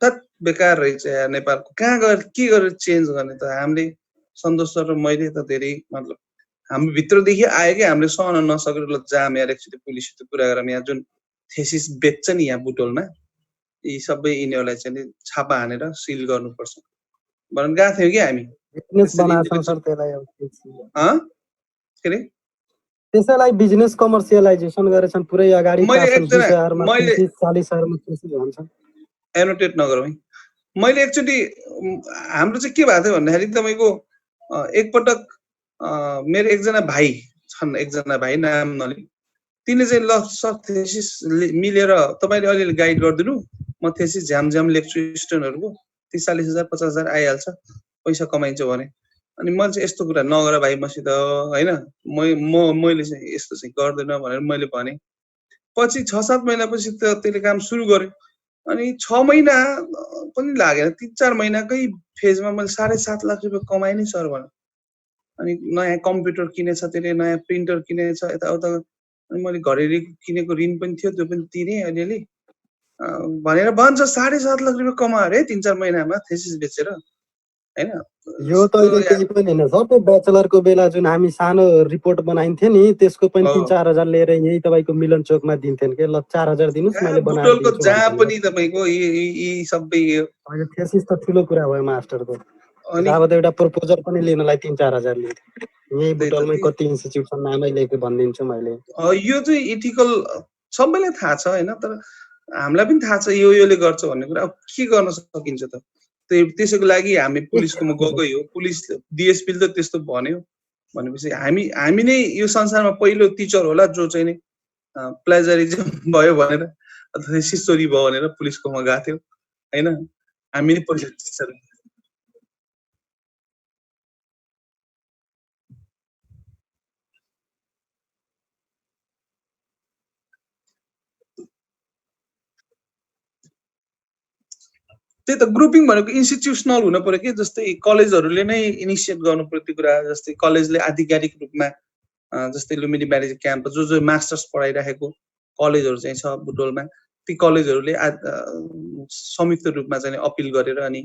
तत बेकार रहेछ यार नेपालको कहाँ गएर के गरेर चेन्ज गर्ने त हामीले सन्तोष सर र मैले त धेरै मतलब हामी भित्रदेखि आयो कि हामीले सहन नसकेर ल जाम यार एकचोटी पुलिससित कुरा गरेर यहाँ जुन थेसिस बेच्छ नि यहाँ बुटोलमा यी सबै यिनीहरुलाई चाहिँ छापा हानेर सिल गर्नुपर्छ भन्न गएको थियौ कि हामी बिजनेस बनाछौं सर त्यसलाई के रे त्यसैलाई बिजनेस कमर्सियलाइजेसन गरेछन् पुरै अगाडि मैले एकजना 40 शहरमा कृषि भन्छ एनोटेट नगरौँ है मैले एकचोटी हाम्रो चाहिँ के भएको थियो भन्दाखेरि तपाईको एकपटक मेरो एकजना भाइ छन् एकजना भाइ नाम नलि तिनले चाहिँ ल सर थेसिस मिलेर तपाईले अलिअलि गाइड गरिदिनु म थेसिस झ्याम लेख्छु स्टुडेन्टहरुको 40,000 50,000 आइहाल्छ पैसा कमाइन्छ भने अनि मैले चाहिँ यस्तो कुरा नगर भाइ मसित हैन मैले चाहिँ यस्तो चाहिँ गर्दैन भनेर मैले भने पछि 6-7 महिनापछि त त्यसले काम सुरु गर्यो अनि 6 महिना पनि लागेन 3-4 महिनाकै फेजमा मैले 7.5 लाख रुपैयाँ कमाए नि सर भने अनि नयाँ कम्प्युटर किनेछ त्यसले नयाँ प्रिन्टर किनेछ यताउता अनि मैले घरेरी किनेको ऋण पनि थियो त्यो पनि तिरे अलिअलि भनेर भन्छ 7.5 लाख रुपैयाँ कमायो रे 3-4 महिनामा थेसिस बेचेर हैन यो त अहिले केही पनि हैन सर त्यो ब्याचलरको बेला जुन हामी सानो रिपोर्ट बनाइन्थे नि त्यसको पनि 3-4 हजार लिएर यही तपाईको मिलन चोकमा दिन्थेन के ल 4 हजार दिनुस् मैले बनाएर बुटोलको जहाँ पनि तपाईको यी सबै अहिले थेसिस त ठुलो कुरा भयो मास्टरको अनि अब त एउटा प्रपोजल पनि लिनलाई 3-4 हजार लिन्थे यही बुटोलमै कति इन्स्टिट्युसन नामै लेखे भन्दिन्छु मैले यो चाहिँ इथिकल सबैलाई थाहा छ हैन तर हामीलाई पनि थाहा छ योले गर्छ भन्ने कुरा अब के गर्न सकिन्छ त त्यसैको लागि हामी पुलिसकोमा गएकै हो। पुलिस डिएसपीले त त्यस्तो भन्यो भनेपछि हामी नै यो संसारमा पहिलो टिचर होला जो चाहिँ नि प्लेजरिजम भयो भनेर अथवा सिस्टोरी भयो भनेर पुलिसकोमा गएको थियो हैन। हामी नै पहिलो टिचर। त्यही त ग्रुपिङ भनेको इन्स्टिट्युसनल हुन पर्यो कि, जस्तै कलेजहरूले नै इनिसिएट गर्नु पर्यो त्यो कुरा। जस्तै कलेजले आधिकारिक रूपमा जस्तै लुम्बिनी ब्यारेज क्याम्पस जो मास्टर्स पढाइरहेको कलेजहरू चाहिँ छ बुटोलमा, ती कलेजहरूले संयुक्त रूपमा चाहिँ अपिल गरेर अनि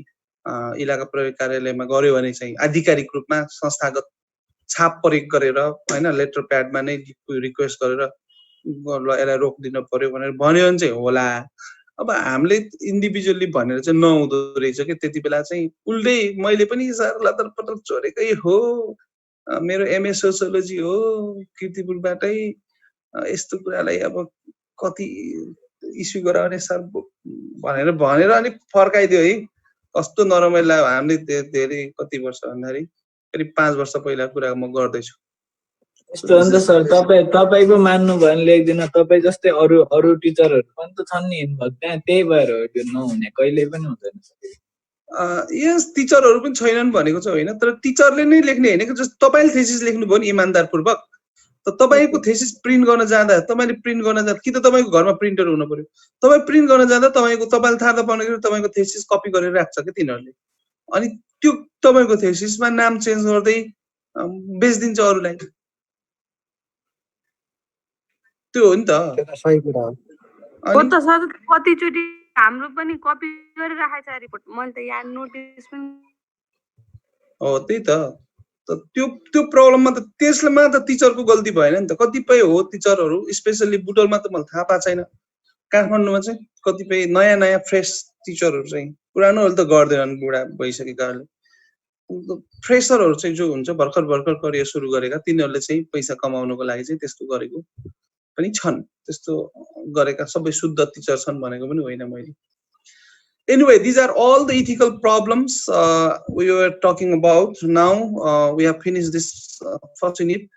इलाका प्रहरी कार्यालयमा गर्यो भने चाहिँ आधिकारिक रूपमा संस्थागत छाप प्रयोग गरेर हैन लेटर प्याडमा नै रिक्वेस्ट गरेर यसलाई रोकिदिन पर्यो भनेर भन्यो भने चाहिँ होला। अब हामीले इन्डिभिजुअली भनेर चाहिँ नहुँदो रहेछ कि त्यति बेला चाहिँ उल्टै मैले पनि सर लतर पटर चोरेकै हो, मेरो एमए सोसियोलोजी हो कीर्तिपुरबाटै, यस्तो कुरालाई अब कति इस्यु गराउने सर भनेर अनि फर्काइदियो है। कस्तो नरमाइलो हामीले धेरै कति वर्ष भन्दाखेरि करिब 5 वर्ष पहिला कुरा म गर्दैछु। यस्तो हो नि त सर, तपाईको मान्नु भयो भने लेख्दिन, तपाईँ जस्तै अरू टिचरहरू पनि त छन् नि इन्भल्भ त्यहाँ, त्यही भएर हो त्यो नहुने, कहिले पनि हुँदैन। यस टिचरहरू पनि छैनन् भनेको चाहिँ होइन, तर टिचरले नै लेख्ने होइन कि। जस्तो तपाईँले थेसिस लेख्नुभयो नि इमानदारपूर्वक, त तपाईँको थेसिस प्रिन्ट गर्न जाँदा तपाईँले प्रिन्ट गर्न जाँदा कि त तपाईँको घरमा प्रिन्टर हुनु पर्यो। तपाईँ प्रिन्ट गर्न जाँदा तपाईँले थाहा त पाउनु कि तपाईँको थेसिस कपी गरेर राख्छ कि तिनीहरूले, अनि त्यो तपाईँको थेसिसमा नाम चेन्ज गर्दै बेच्दिन्छ अरूलाई। त्यो हो नि त। सही कुरा हो। हो त सर, कतिचोटि हाम्रो पनि कपी गरेर राखेको छ रिपोर्ट, मैले त यहाँ नोटिस पनि हो। त्यही त त्यो प्रब्लममा त त्यसमा त टिचरको गल्ती भएन नि त। कतिपय हो टिचरहरू स्पेसली बुटोलमा त मलाई थाहा पाएको छैन, काठमाडौँमा चाहिँ कतिपय नयाँ फ्रेस टिचरहरू चाहिँ, पुरानोहरू त गर्दैनन् बुढा भइसकेकाहरूले। फ्रेसरहरू चाहिँ जो हुन्छ भर्खर करियर सुरु गरेका, तिनीहरूले चाहिँ पैसा कमाउनुको लागि चाहिँ त्यस्तो गरेको पनि छन्। त्यस्तो गरेका सबै शुद्ध टिचर छन् भनेको पनि होइन मैले। Anyway, these are all the ethical problems we were talking about. Now we have finished this first unit.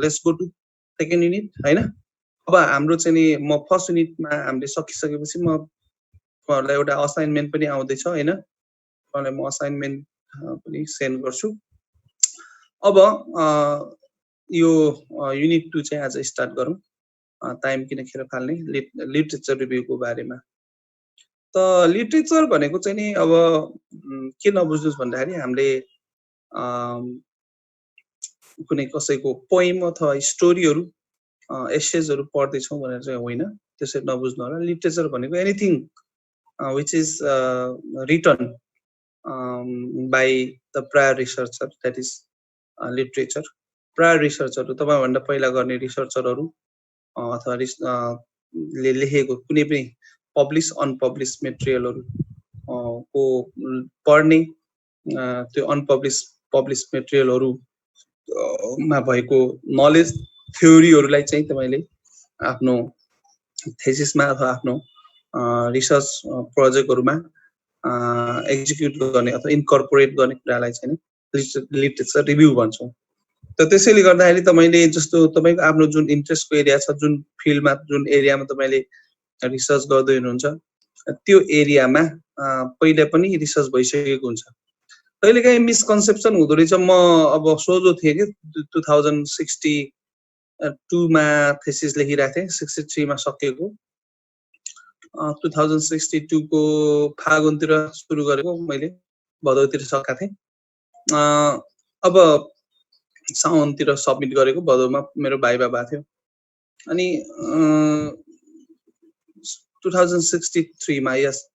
Let's go to second unit, हैन? अब हाम्रो चाहिँ नि म फर्स्ट युनिटमा हामीले सकिसकेपछि म तपाईहरुलाई एउटा असाइनमेन्ट पनि आउँदैछ हैन? तपाईलाई म असाइनमेन्ट पनि सेन्ड गर्छु। अब यो युनिट 2 चाहिँ आज स्टार्ट गरौँ। टाइम किन खेर फाल्ने, लिटरेचर रिभ्यूको बारेमा। त लिटरेचर भनेको चाहिँ नि अब के नबुझ्नुस् भन्दाखेरि हामीले कुनै कसैको पोइम अथवा स्टोरीहरू एसेजहरू पढ्दै छौं भनेर चाहिँ होइन, त्यसरी नबुझ्नु होला। लिटरेचर भनेको anything which is written by the prior researcher, that is literature. Prior रिसर्चरहरू तपाईभन्दा पहिला गर्ने रिसर्चरहरू अथवा लेखेको कुनै पनि पब्लिश अनपब्लिश मेटेरियलहरू को पढ्ने, त्यो अनपब्लिश पब्लिश मेटेरियलहरू मा भएको नलेज थ्योरीहरूलाई चाहिँ तपाईले आफ्नो थेसिसमा अथवा आफ्नो रिसर्च प्रोजेक्टहरुमा एक्जिक्युट गर्ने अथवा इन्कर्पोरेट गर्ने कुरालाई चाहिँ लिटरेचर रिभ्यू भन्छौं। त त्यसैले गर्दाखेरि तपाईले जस्तो तपाईको आफ्नो जुन इन्ट्रेस्टको एरिया छ, जुन फिल्डमा जुन एरियामा तपाईले रिसर्च गर्दै हुनुहुन्छ, त्यो एरियामा पहिले पनि रिसर्च भइसकेको हुन्छ। कहिलेकाहीँ मिसकन्सेप्सन हुँदो रहेछ। म अब सोझो थिए कि 2062 मा थेसिस लेखिरहेको थिएँ, 63 मा सकेको। 2062 को फागुनतिर सुरु गरेको मैले, भदौतिर सकेको थिएँ। अब साउनतिर सबमिट गरेको, भदौमा मेरो भाइबा भएको थियो। अनि 2063 मा यस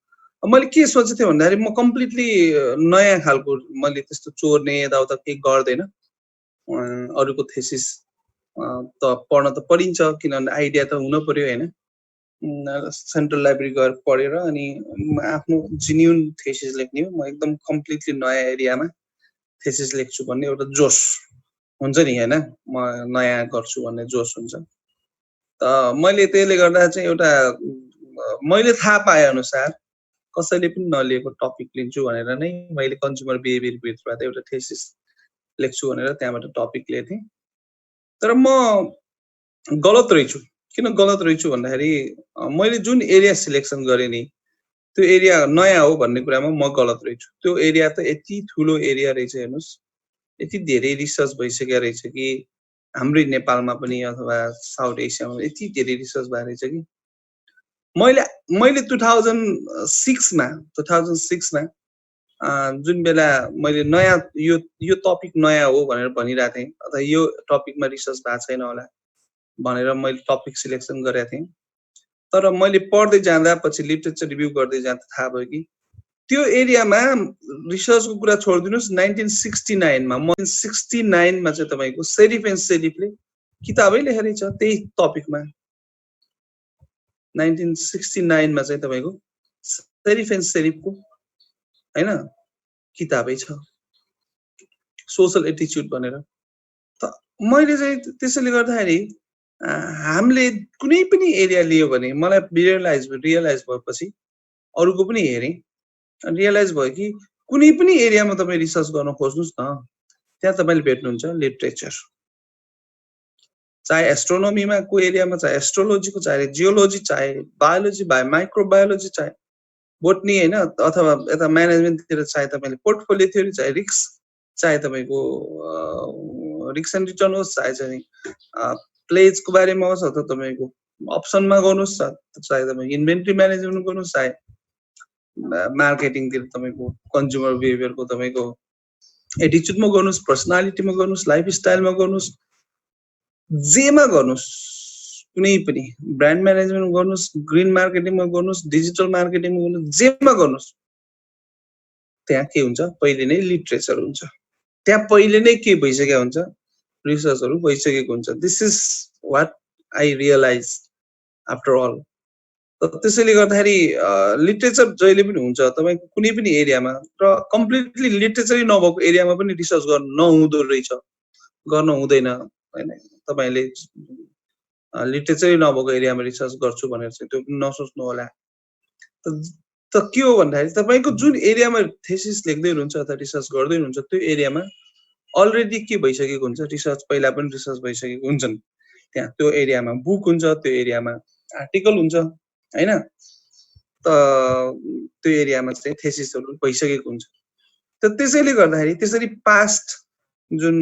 मैले के सोचेको थिएँ भन्दाखेरि म कम्प्लिटली नयाँ खालको, मैले त्यस्तो चोर्ने यताउता केही गर्दैन। अरूको थेसिस त पढ्न त पढिन्छ, किनभने आइडिया त हुन पर्यो हैन। सेन्ट्रल लाइब्रेरी गएर पढेर अनि आफ्नो जेन्युन थेसिस लेख्ने हो। म एकदम कम्प्लिटली नयाँ एरियामा थेसिस लेख्छु भन्ने एउटा जोश हुन्छ नि हैन, म नयाँ गर्छु भन्ने जोश हुन्छ। त मैले त्यसले गर्दा चाहिँ एउटा मैले थाहा पाए अनुसार कसैले पनि नलिएको टपिक लिन्छु भनेर नै मैले कन्ज्युमर बिहेभियर भित्रबाट एउटा थेसिस लेख्छु भनेर त्यहाँबाट टपिक लिएँ। तर म गलत रहेछु। किन गलत रहेछु भन्दाखेरि मैले जुन एरिया सिलेक्सन गरेँ नि त्यो एरिया नयाँ हो भन्ने कुरामा म गलत रहेछु। त्यो एरिया त यति ठुलो एरिया रहेछ, हेर्नुस् यति धेरै रिसर्च भइसकेको रहेछ कि हाम्रै नेपालमा पनि अथवा साउथ एसियामा यति धेरै रिसर्च भएको रहेछ कि मैले 2006 मा जुन बेला मैले नयाँ यो टपिक नयाँ हो भनेर भनिरहेको थिएँ अथवा यो टपिकमा रिसर्च भएको छैन होला भनेर मैले टपिक सिलेक्सन गरेको थिएँ। तर मैले पढ्दै जाँदा पछि लिटरेचर रिभ्यू गर्दै जाँदा थाहा भयो कि त्यो एरियामा रिसर्चको कुरा छोडिदिनुस् 1969 मा 1969 मा चाहिँ तपाईको सेरिफ एन्ड सेरिफले किताबै लेखेको छ त्यही टपिकमा। 1969 मा चाहिँ तपाईको सेरिफ एन्ड सेरिफको हैन किताबै छ सोशल एटिट्युड भनेर। त मैले चाहिँ त्यसैले गर्दाखेरि हामीले कुनै पनि एरिया लियो भने मलाई रियलाइज भएपछि अरूको पनि हेरेँ, रियलाइज भयो कि कुनै पनि एरियामा तपाईँ रिसर्च गर्न खोज्नुस् न त्यहाँ तपाईले भेट्नुहुन्छ लिटरेचर। चाहे एस्ट्रोनोमीमा को एरियामा, चाहे एस्ट्रोलोजीको, चाहे जियोलोजी, चाहे बायोलोजी, माइक्रोबायोलोजी, चाहे बोटनी हैन अथवा यता म्यानेजमेन्टतिर, चाहे तपाईले पोर्टफोलियो थ्योरी, चाहे रिस्क, चाहे तपाईको रिस्क एन्ड रिटर्न होस्, चाहे प्लेजको बारेमा होस् अथवा तपाईको अप्सनमा गर्नुस्, चाहे तपाईँ इन्भेन्ट्री म्यानेजमेन्ट गर्नुस्, चाहे मार्केटिङतिर तपाईको कन्ज्युमर बिहेभियरको तपाईको एटिट्युडमा गर्नुस्, पर्सनालिटीमा गर्नुस्, लाइफस्टाइलमा गर्नुस्, जेमा गर्नुस्, कुनै पनि ब्रान्ड म्यानेजमेन्ट गर्नुस्, ग्रीन मार्केटिङमा गर्नुस्, डिजिटल मार्केटिङमा गर्नुस्, जेमा गर्नुस् त्यहाँ के हुन्छ पहिले नै लिटरेचर हुन्छ। त्यहाँ पहिले नै के भइसकेको हुन्छ रिसर्चहरु भइसकेको हुन्छ। This is what I realize after all. त्यसैले गर्दाखेरि लिटरेचर जहिले पनि हुन्छ तपाईको कुनै पनि एरियामा, र कम्प्लिटली लिटरेचरै नभएको एरियामा पनि रिसर्च गर्न नहुँदो रहेछ, गर्न हुँदैन हैन। तपाईले लिटरेचरै नभएको एरियामा रिसर्च गर्छु भनेर चाहिँ त्यो पनि नसोच्नु होला। त के हो भन्दाखेरि तपाईको जुन एरियामा थेसिस लेख्दै हुनुहुन्छ अथवा रिसर्च गर्दै हुनुहुन्छ त्यो एरियामा अलरेडी के भइसकेको हुन्छ, रिसर्च पहिला पनि रिसर्च भइसकेको हुन्छन्। त्यहाँ त्यो एरियामा बुक हुन्छ, त्यो एरियामा आर्टिकल हुन्छ हैन। त त्यो एरियामा चाहिँ थेसिसहरु भइसकेको हुन्छ। त त्यसैले गर्दाखेरि त्यसरी पास्ट जुन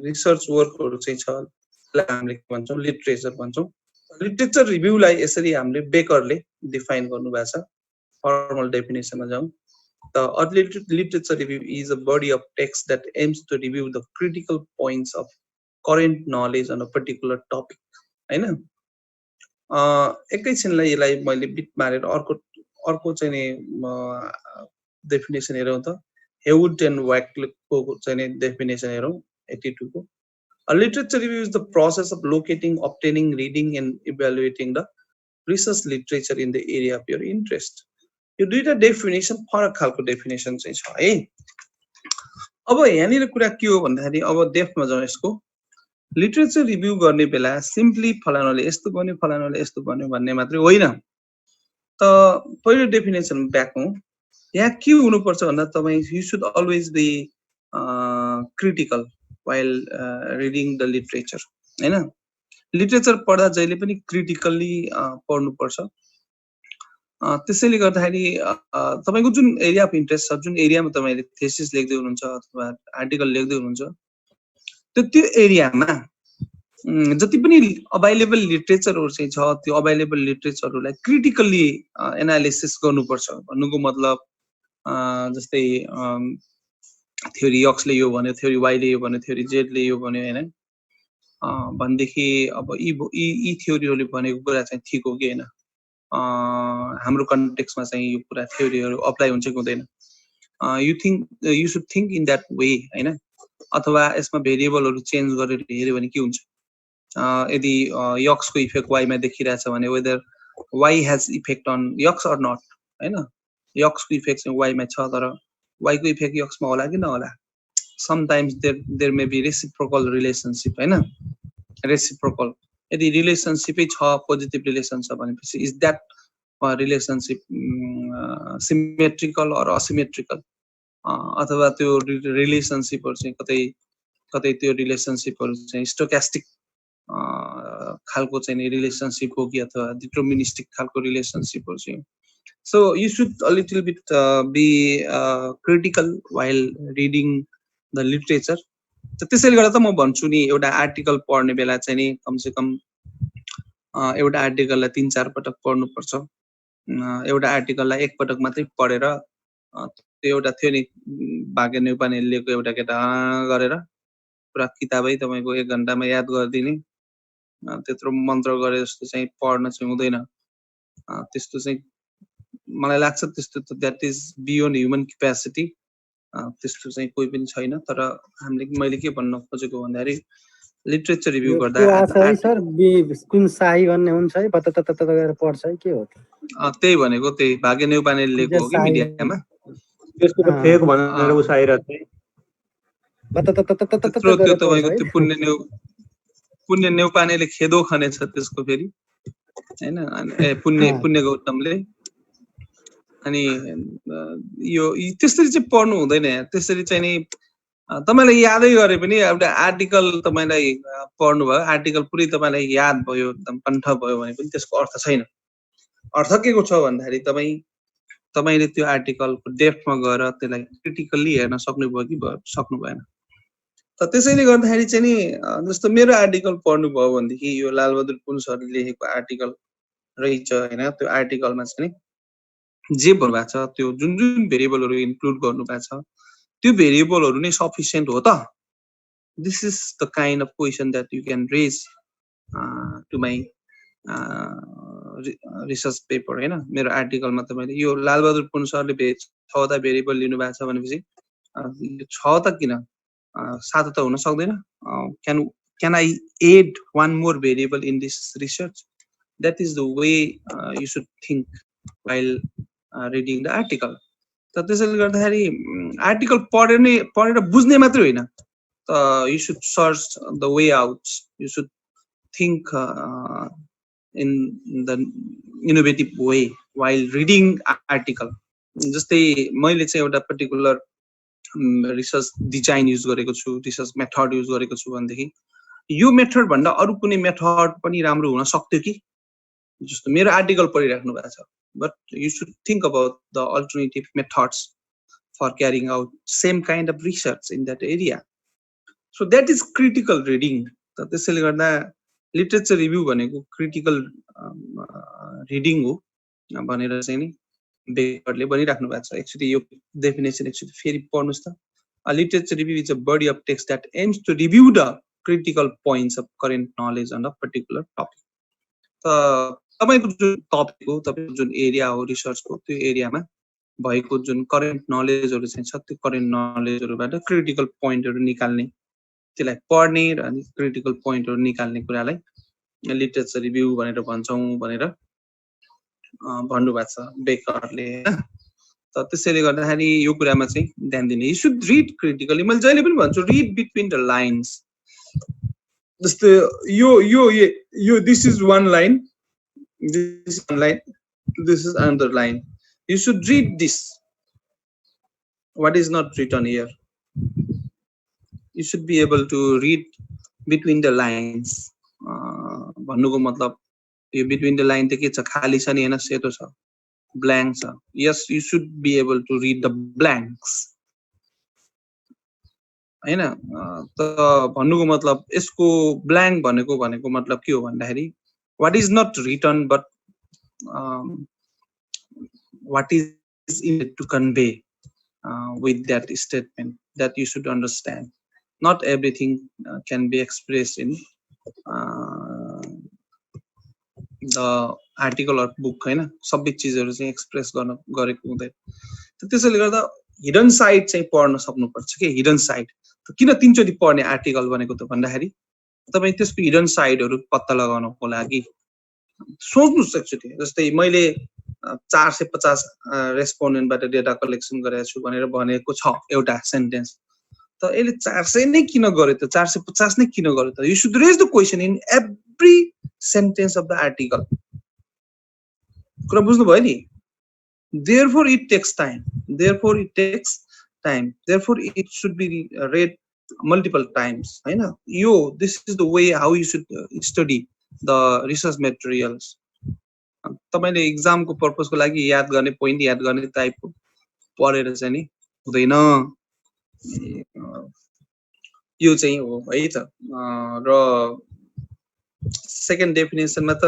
रिसर्च वर्कहरु चाहिँ छ त्यसलाई हामीले के भन्छौं लिटरेचर भन्छौं। लिटरेचर रिभ्यूलाई यसरी हामीले बेकरले डिफाइन गर्नुभएको छ। फर्मल डेफिनेसनमा जाउँ त literature review is a body of text that aims to review the critical points of current knowledge on a particular topic हैन। एकैछिनलाई यसलाई मैले बिट मारेर अर्को चाहिँ नि डेफिनेसन हेरौँ त। हेवुड एन्ड व्याकको चाहिँ नि डेफिनेसन हेरौँ 82 को। A literature review is the process of locating, obtaining, reading and evaluating the research literature in the area of your interest. यो दुईटा डेफिनेसन फरक खालको डेफिनेसन चाहिँ छ है। अब यहाँनिर कुरा के हो भन्दाखेरि अब डेप्थमा जाउँ यसको। लिटरेचर रिभ्यू गर्ने बेला सिम्पली फलानाले यस्तो भन्यो फलानाले यस्तो भन्यो भन्ने मात्रै होइन। त पहिलो डेफिनेसन ब्याक हौं। यहाँ के हुनुपर्छ भन्दा तपाई you should always be critical while reading the literature हैन। लिटरेचर पढ्दा जहिले पनि क्रिटिकली पढ्नु पर्छ। त्यसैले गर्दाखेरि तपाईको जुन एरिया अफ इन्ट्रेस्ट छ, जुन एरियामा तपाईले थेसिस लेख्दै हुनुहुन्छ अथवा आर्टिकल लेख्दै हुनुहुन्छ त्यो एरियामा जति पनि अवेलेबल लिटरेचरहरु चाहिँ छ त्यो अवेलेबल लिटरेचरहरुलाई क्रिटिकली एनालिसिस गर्नुपर्छ। भन्नुको मतलब जस्तै थ्योरी एक्सले यो भन्यो, थ्योरी वाईले यो भन्यो, थ्योरी जेडले यो भन्यो हैन भनेदेखि अब यी थ्योरीहरुले भनेको कुरा चाहिँ ठीक हो कि हैन, हाम्रो कन्टेक्स्टमा चाहिँ यो कुरा थ्योरीहरु अप्लाई हुन्छ कि हुँदैन, you should think in that way हैन। अथवा यसमा भेरिएबलहरु चेन्ज गरेर हेर्यो भने के हुन्छ, यदि यक्सको इफेक्ट वाईमा देखिरहेछ भने whether Y has effect on X or not हैन। यक्सको इफेक्ट चाहिँ वाईमा छ तर वाईको इफेक्ट यक्समा होला कि नहोला। Sometimes there may be reciprocal relationship हैन। रेसिप्रोकल यदि रिलेशनशिपै छ, पोजिटिभ रिलेसन छ भनेपछि is that relationship symmetrical or asymmetrical अथवा त्यो रिलेसनशिपहरु चाहिँ कतै कतै त्यो रिलेसनशिपहरु चाहिँ स्टोक्यास्टिक खालको चाहिँ रिलेसनशिप हो कि अथवा डिटर्मिनिस्टिक खालको रिलेसनशिपहरु चाहिँ so you should a little bit be critical while reading the literature त्यसैले गर्दा त म भन्छु नि एउटा आर्टिकल पढ्ने बेला चाहिँ नि कमसे कम एउटा आर्टिकललाई 3-4 पटक पढ्नु पर्छ एउटा आर्टिकललाई एक पटक मात्रै पढेर त्यो एउटा थियो नि भाग्य नेपालीले एउटा केटा गरेर पुरा किताबै तपाईको 1 घण्टामा याद गर्दिने त्यत्रो मन्त्र गरे जस्तो चाहिँ पढ्न चाहिँ हुँदैन त्यस्तो चाहिँ मलाई लाग्छ त्यस्तो त that is beyond human capacity त्यस्तो चाहिँ कोही पनि छैन तर हामीले मैले के भन्न खोजेको भन्दाखेरि लिटरेचर रिभ्यु गर्दा सर कुन शाही भन्ने हुन्छ है बत्त गरेर पढ्छ है के हो त्यही भनेको त्यही भाग्य नेपालीले लेखेको हो कि मिडियामा त्यसको त फेक भनेर उसाइरहेको छ त्यत्रो त्यो तपाईको त्यो पुण्य नेपालीले खेदो खनेछ त्यसको फेरि हैन ए पुण्य गौतमले अनि यो त्यसरी चाहिँ पढ्नु हुँदैन त्यसरी चाहिँ नि तपाईलाई यादै गरे पनि एउटा आर्टिकल तपाईलाई पढ्नु भयो आर्टिकल पुरै तपाईलाई याद भयो एकदम कण्ठ भयो भने पनि त्यसको अर्थ छैन अर्थ के को छ भन्दाखेरि तपाईले त्यो आर्टिकलको डेप्थमा गएर त्यसलाई क्रिटिकली हेर्न सक्नुभयो कि सक्नु भएन त त्यसैले गर्दाखेरि चाहिँ नि जस्तो मेरो आर्टिकल पढ्नु भयो भनेदेखि यो लालबहादुर पुन सरले लेखेको आर्टिकल रहेछ हैन त्यो आर्टिकलमा चाहिँ जे भन्नुभएको छ त्यो जुन जुन भेरिएबलहरु इन्क्लुड गर्नुभएको छ त्यो भेरिएबलहरु नै सफिसिएन्ट हो त this is the kind of question that you can raise to my research paper हैन मेरो आर्टिकलमा तपाईले यो लालबहादुर पुन सरले 6 वटा भेरिएबल लिनु भएको छ भनेपछि यो 6 त किन 7 त हुन सक्दैन can I add one more variable in this research that is the way you should think while reading the article त त्यसैले गर्दाखेरि आर्टिकल पढेर बुझ्ने मात्र होइन त you should search the way out you should think in the innovative way while reading article जस्तै मैले चाहिँ एउटा पर्टिकुलर रिसर्च डिजाइन युज गरेको छु रिसर्च मेथड युज गरेको छु भनेदेखि यो मेथड भन्दा अरु कुनै मेथड पनि राम्रो हुन सक्थ्यो कि जस्तो मेरो आर्टिकल पढिराख्नु भएको छ but you should think about the alternative methods for carrying out same kind of research in that area so that is critical reading त त्यसैले गर्दा लिटरेचर रिभ्यु भनेको क्रिटिकल रिडिङ हो भनेर चाहिँ नि बेकरले भनिराख्नु भएको छ एक्चुअली यो डेफिनेसन एक्चुअली फेरि पढ्नुस् त a literature review is a body of text that aims to review the critical points of current knowledge on a particular topic तपाईको जुन टपिक हो तपाईको जुन एरिया हो रिसर्च को त्यो एरियामा भएको जुन करेन्ट नलेजहरु चाहिँ छ त्यो करेन्ट नलेजहरुबाट क्रिटिकल पोइन्टहरु निकाल्ने त्यसलाई पढ्ने र अनि क्रिटिकल पोइन्टहरु निकाल्ने कुरालाई लिटरेचर रिभ्यु भनेर भन्छौं भनेर भन्नु भएको छ बेकरले त त्यसैले गर्दाखेरि यो कुरामा चाहिँ ध्यान दिने यु शुड रिड क्रिटिकली मैले जहिले पनि भन्छु रिड बिट्विन द लाइन्स जस्तो यो this is one line this is one line this is another line you should read this what is not written here you should be able to read between the lines भन्नुको मतलब यो between the line त के छ खाली छ नि हैन सेतो छ blank छ yes you should be able to read the blanks हैन त भन्नुको मतलब यसको blank भनेको मतलब के हो भन्दाखेरि what is not written but what is in it to convey with that statement that you should understand not everything can be expressed in the article or book हैन सबै चीजहरु चाहिँ एक्सप्रेस गर्न गरेको हुँदैन त त्यसैले गर्दा हिडन साइड चाहिँ पढ्न सक्नु पर्छ के हिडन साइड त किन तीनचोटी पढ्ने आर्टिकल भनेको त भन्दाखेरि तपाई त्यसको हिडन साइडहरु पत्ता लगाउनको लागि सोच्नुस् एक्चुअली जस्तै मैले 450 रेस्पोन्डेन्टबाट डेटा कलेक्सन गरेको छु भनेर भनेको छ एउटा सेन्टेन्स त यसले 400 नै किन गर्यो त 450 नै किन गर्यो त you should raise the question in every sentence of the article कुरा बुझ्नु भयो नि Therefore, it takes time. Therefore, it should be read multiple times. This is the way how you should study the research materials. तपाईले exam को purpose को लागि याद गर्ने point याद गर्ने type को पढेर चाहिँ नि हुँदैन। यो चाहिँ हो है त। र second definition मा त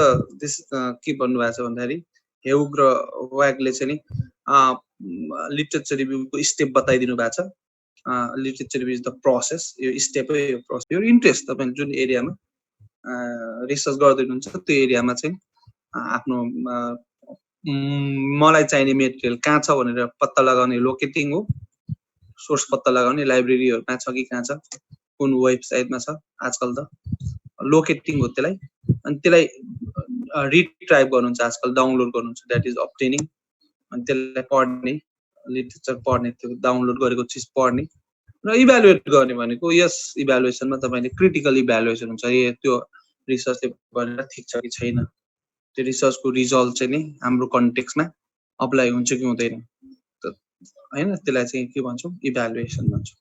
के भन्नु भएको छ भन्दाखेरि हेउग र वागले चाहिँ नि लिटरेचर रिभ्यू को स्टेप बताइदिनु भएको छ। Literature review is the process, यो स्टेप हो, यो प्रोसेस, यो इन्ट्रेस्ट तपाईले जुन एरियामा रिसर्च गर्दै हुनुहुन्छ त्यो एरियामा चाहिँ आफ्नो मलाई चाहिने मेटेरियल कहाँ छ भनेर पत्ता लगाउने लोकेटिङ हो। सोर्स पत्ता लगाउने लाइब्रेरीहरुमा छ कि कहाँ छ, कुन वेबसाइटमा छ, आजकल त लोकेटिङ हो त्यसलाई। अनि त्यसलाई रिट्राइभ गर्नुहुन्छ, आजकल डाउनलोड गर्नुहुन्छ, दैट इज अब्टेनिङ। अनि त्यसलाई पढ्ने, लिटरेचर पढ्ने, त्यो डाउनलोड गरेको चीज पढ्ने र इभ्यालुएट गर्ने भनेको यस इभ्यालुएसनमा तपाईले क्रिटिकल इभ्यालुएसन हुन्छ, त्यो रिसर्चले गरेर ठीक छ कि छैन, त्यो रिसर्चको रिजल्ट चाहिँ नि हाम्रो कन्टेक्स्टमा अप्लाई हुन्छ कि हुँदैन हैन, त्यसलाई चाहिँ के भन्छौं, इभ्यालुएसन भन्छौं।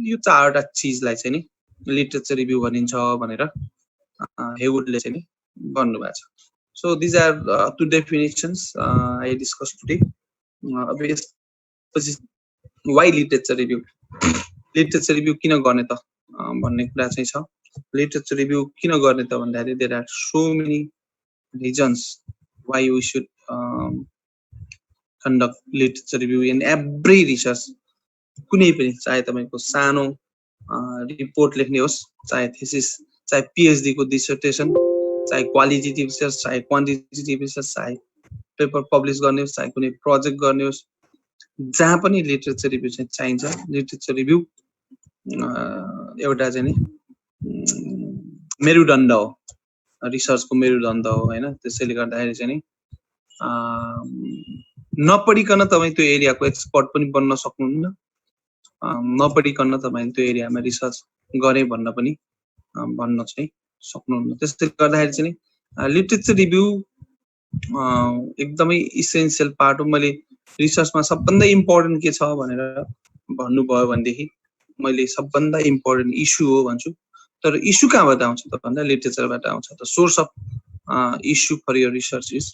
यो चारवटा चीजलाई चाहिँ नि लिटरेचर रिभ्यू भनिन्छ भनेर हेवुडले चाहिँ नि भन्नुभएको छ। So this are two definitions I discuss today. अब यसपछि why literature review, literature review किन गर्ने त भन्ने कुरा चाहिँ छ। लिटरेचर रिभ्यू किन गर्ने त भन्दाखेरि there are so many reasons why we should conduct literature review in every research। कुनै पनि, चाहे तपाईको सानो रिपोर्ट लेख्ने होस्, चाहे थीसिस, चाहे पीएचडी को डिसर्टेसन, चाहे क्वालिटेटिभ रिसर्च, चाहे क्वान्टिटेटिभ रिसर्च, चाहे पेपर पब्लिश गर्ने होस्, चाहे कुनै प्रोजेक्ट गर्ने होस्, जहाँ पनि लिटरेचर रिभ्यू चाहिँ चाहिन्छ। लिटरेचर रिभ्यू एउटा चाहिँ नि मेरुदण्ड हो, रिसर्च को मेरुदण्ड हो हैन। त्यसैले गर्दाखेरि चाहिँ नि नपढिकन तपाईं त्यो एरियाको एक्सपर्ट पनि बन्न सक्नुहुन्न, नपढिकन तपाईं त्यो एरियामा रिसर्च गरे भन्न पनि भन्न चाहिँ सक्नुहुन्न। त्यसैले गर्दाखेरि चाहिँ नि लिटरेचर रिभ्यू एकदमै इसेन्शियल पार्ट हो। मैले रिसर्चमा सबभन्दा इम्पोर्टेन्ट के छ भनेर भन्नुभयो भनेदेखि मैले सबभन्दा इम्पोर्टेन्ट इस्यु हो भन्छु। तर इस्यु कहाँबाट आउँछ त भन्दा लिटरेचरबाट आउँछ। The source of issue for your research is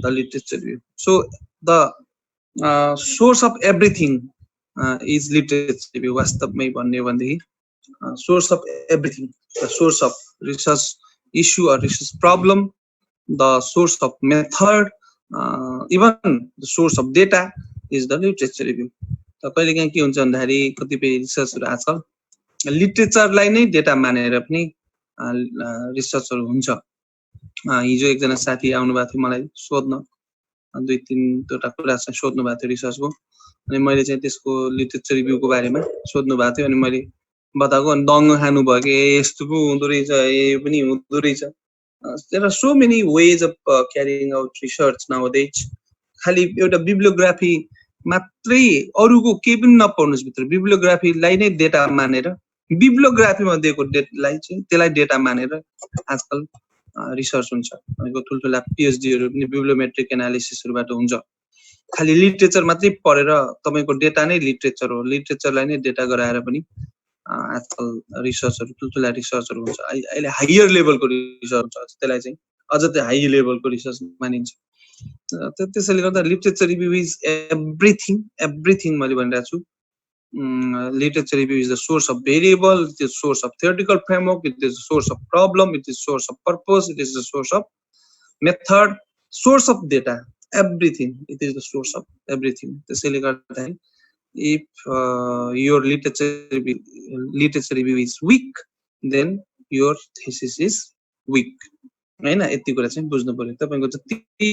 the literature review. So the source of everything is literature review. वास्तवमै भन्ने हो भनेदेखि source of everything, the source of research issue or research problem, the source of method, even the source of data is the literature review. त कहिलेकाहीँ के हुन्छ भन्दाखेरि कतिपय रिसर्चहरु आजकल लिटरेचरलाई नै डेटा मानेर पनि रिसर्चहरु हुन्छ। हिजो एकजना साथी आउनु भएको थियो मलाई सोध्न, दुई तीनवटा कुरा चाहिँ सोध्नु भएको थियो रिसर्चको, अनि मैले चाहिँ त्यसको लिटरेचर रिभ्यूको बारेमा सोध्नु भएको थियो। अनि मैले बताएको, अनि दङ्ग खानु भयो कि यस्तो पो हुँदो रहेछ, यो पनि हुँदो रहेछ। There are so many ways of carrying out research nowadays. खाली एउटा बिब्लियोग्राफी मात्रै, अरूको केही पनि नपढ्नुस् भित्र, बिब्लियोग्राफीलाई नै डेटा मानेर, बिब्लियोग्राफीमा दिएको डेटालाई चाहिँ त्यसलाई डेटा मानेर आजकल रिसर्च हुन्छ। भनेको ठुल्ठुला पीएचडीहरु पनि बिब्लियोमेट्रिक एनालिसिसहरुबाट हुन्छ। खाली लिटरेचर मात्रै पढेर तपाईको डेटा नै लिटरेचर हो, लिटरेचरलाई नै डेटा गराएर पनि आजकल रिसर्चहरु, ठुल्ठुला रिसर्चहरु हुन्छ। अहिले हायर लेभलको रिसर्च हुन्छ, त्यसलाई चाहिँ अझ त्यो हाई लेभलको रिसर्च मानिन्छ। त्यसैले गर्दा literature review is everything, everything मैले भनिरहेको छु। Literature review is the source of variable, it is source of theoretical framework, it is the source of problem, it is source of purpose, it is the source of method, source of data, everything. It is the source of everything. त्यसैले गर्दा if your literature review is weak, then your thesis is weak. हैन, यति कुरा चाहिँ बुझ्नु पर्यो। तपाईको जति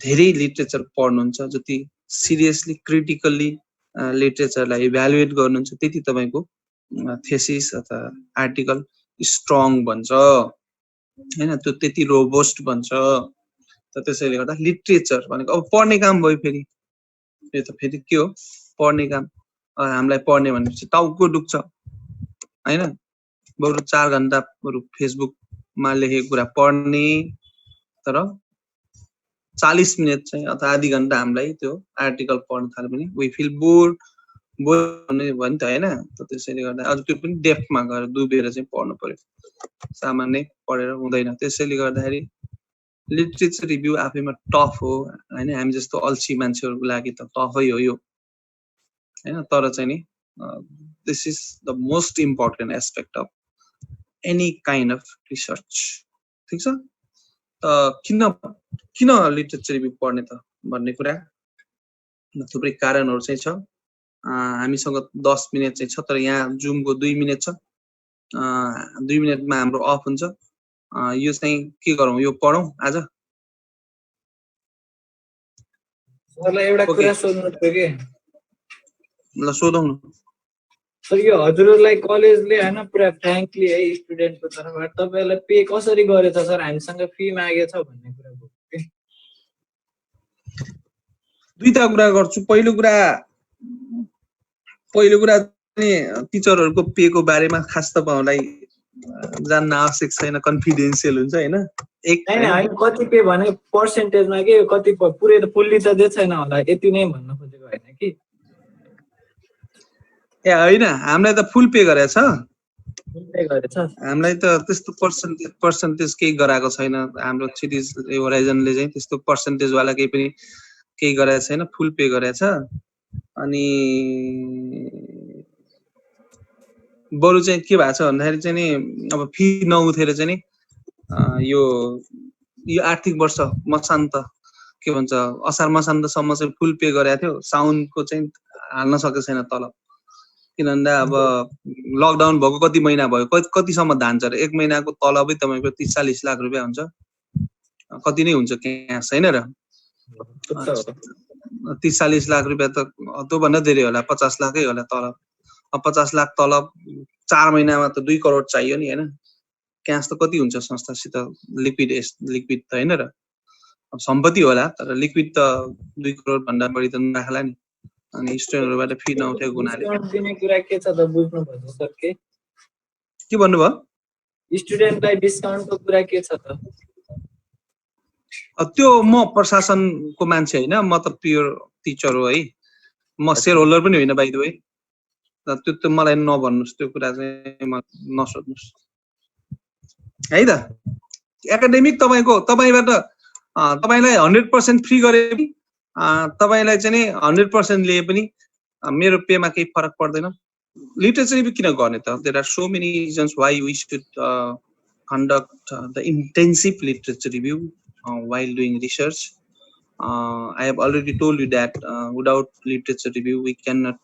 धेरै लिटरेचर पढ्नुहुन्छ, जति सिरियसली क्रिटिकली लिटरेचरलाई इभ्यालुएट गर्नुहुन्छ, त्यति तपाईको थेसिस अथवा आर्टिकल स्ट्रङ बन्छ हैन, त्यो त्यति रोबस्ट बन्छ। त त्यसैले गर्दा लिटरेचर भनेको अब पढ्ने काम भयो। फेरि यो त फेरि के हो, पढ्ने काम। हामीलाई पढ्ने भनेपछि टाउको दुख्छ हैन, बरु 4 घण्टा बरु फेसबुकमा लेखेको कुरा पढ्ने, तर 40 मिनट चाहिँ अथवा आधी घण्टा हामीलाई त्यो आर्टिकल पढ्न थाल्यो भने वी फिल बोर्ड भन्ने भयो नि त हैन। त्यसैले गर्दा अझ त्यो पनि डेप्थमा गएर डुबेर चाहिँ पढ्नु पर्यो, सामान्य पढेर हुँदैन। त्यसैले गर्दाखेरि लिटरेचर रिभ्यू आफैमा टफ हो हैन, हामी जस्तो अल्छी मान्छेहरुको लागि त टफै हो यो हैन। तर चाहिँ नि this is the most important aspect of any kind of research. ठीक छ। किन लिटरेचर रिभ्यू पढ्ने त भन्ने कुरा थुप्रै कारणहरु चाहिँ छ। हामीसँग 10 मिनेट चाहिँ छ, तर यहाँ जुमको 2 मिनेट छ। 2 मिनेटमा हाम्रो अफ हुन्छ। यो चाहिँ के गरौँ, यो पढौँ आज। सरलाई एउटा कुरा सोध्नु थियो के। ल सोधौँ न। सर यो हजुरहरुलाई कलेजले हैन पुरा फ्र्याङ्कली है स्टुडेन्टको तर्फबाट तपाईहरुलाई पे कसरी गरेछ सर, हामीसँग फी मागेछ भन्ने कुरा भयो के। दुईटा कुरा गर्छु। पहिलो कुरा चाहिँ टिचरहरुको पे को बारेमा खास तपाईहरुलाई जान्न आवश्यक छैन, कन्फिडेन्शियल हुन्छ हैन। एक हैन हैन कति पे भने पर्सेन्टेजमा के कति पुरै त फुल्ली त दिएको छैन होला, यति नै भन्न खोजेको हैन कि। ए हैन, हामीलाई त फुल पे गरेछ। फुल पे गरेछ। हामीलाई त त्यस्तो पर्सेन्टेज केही गराएको छैन। हाम्रो सिटिज होराइजनले चाहिँ त्यस्तो पर्सेन्टेज वाला केही गराएको छैन, फुल पे गरेछ। अनि बरु चाहिँ के भएको छ भन्दाखेरि चाहिँ नि अब फी नउठेर चाहिँ नि यो आर्थिक वर्ष मसान्त के भन्छ असार मसान्तसम्म चाहिँ फुल पे गरेको थियो। साउन्डको चाहिँ हाल्न सकेको छैन तलब, किनभने अब लकडाउन भएको कति महिना भयो, कतिसम्म धान्छ र 1 महिनाको तलबै तपाईको 30-40 लाख रुपैयाँ हुन्छ। कति नै हुन्छ क्यास हैन र। 30-40 लाख रुपैयाँ त त्यो भन्दा धेरै होला, 50 लाखै होला तलब। अब 50 लाख तलब 4 महिनामा त 2 करोड चाहियो नि हैन। क्यास त कति हुन्छ संस्थासित, लिक्विड त हैन र। अब सम्पत्ति होला तर लिक्विड त 2 करोड भन्दा बढी त नराख्ला नि। अनि स्टुडेन्टहरुबाट फी नउठेको हुनाले दिने कुरा के छ त बुझ्नु पर्छ सर। के भन्नुभयो? स्टुडेन्टलाई डिस्काउन्टको कुरा के छ त? त्यो म प्रशासनको मान्छे हैन, म त प्योर टिचर हो है। म शेयर होल्डर पनि होइन बाइ द वे। त्यो मलाई नभन्नुस्, त्यो कुरा चाहिँ नसोध्नुस् है त। एकाडेमिक तपाईबाट तपाईलाई 100% फ्री गरे पनि तपाईलाई चाहिँ नि 100% लिए पनि मेरो पेमा केही फरक पर्दैन। लिटरेचर रिभ्यू किन गर्ने त? There are so many reasons why we should conduct the intensive literature review while doing research. I have already told you that without literature review we cannot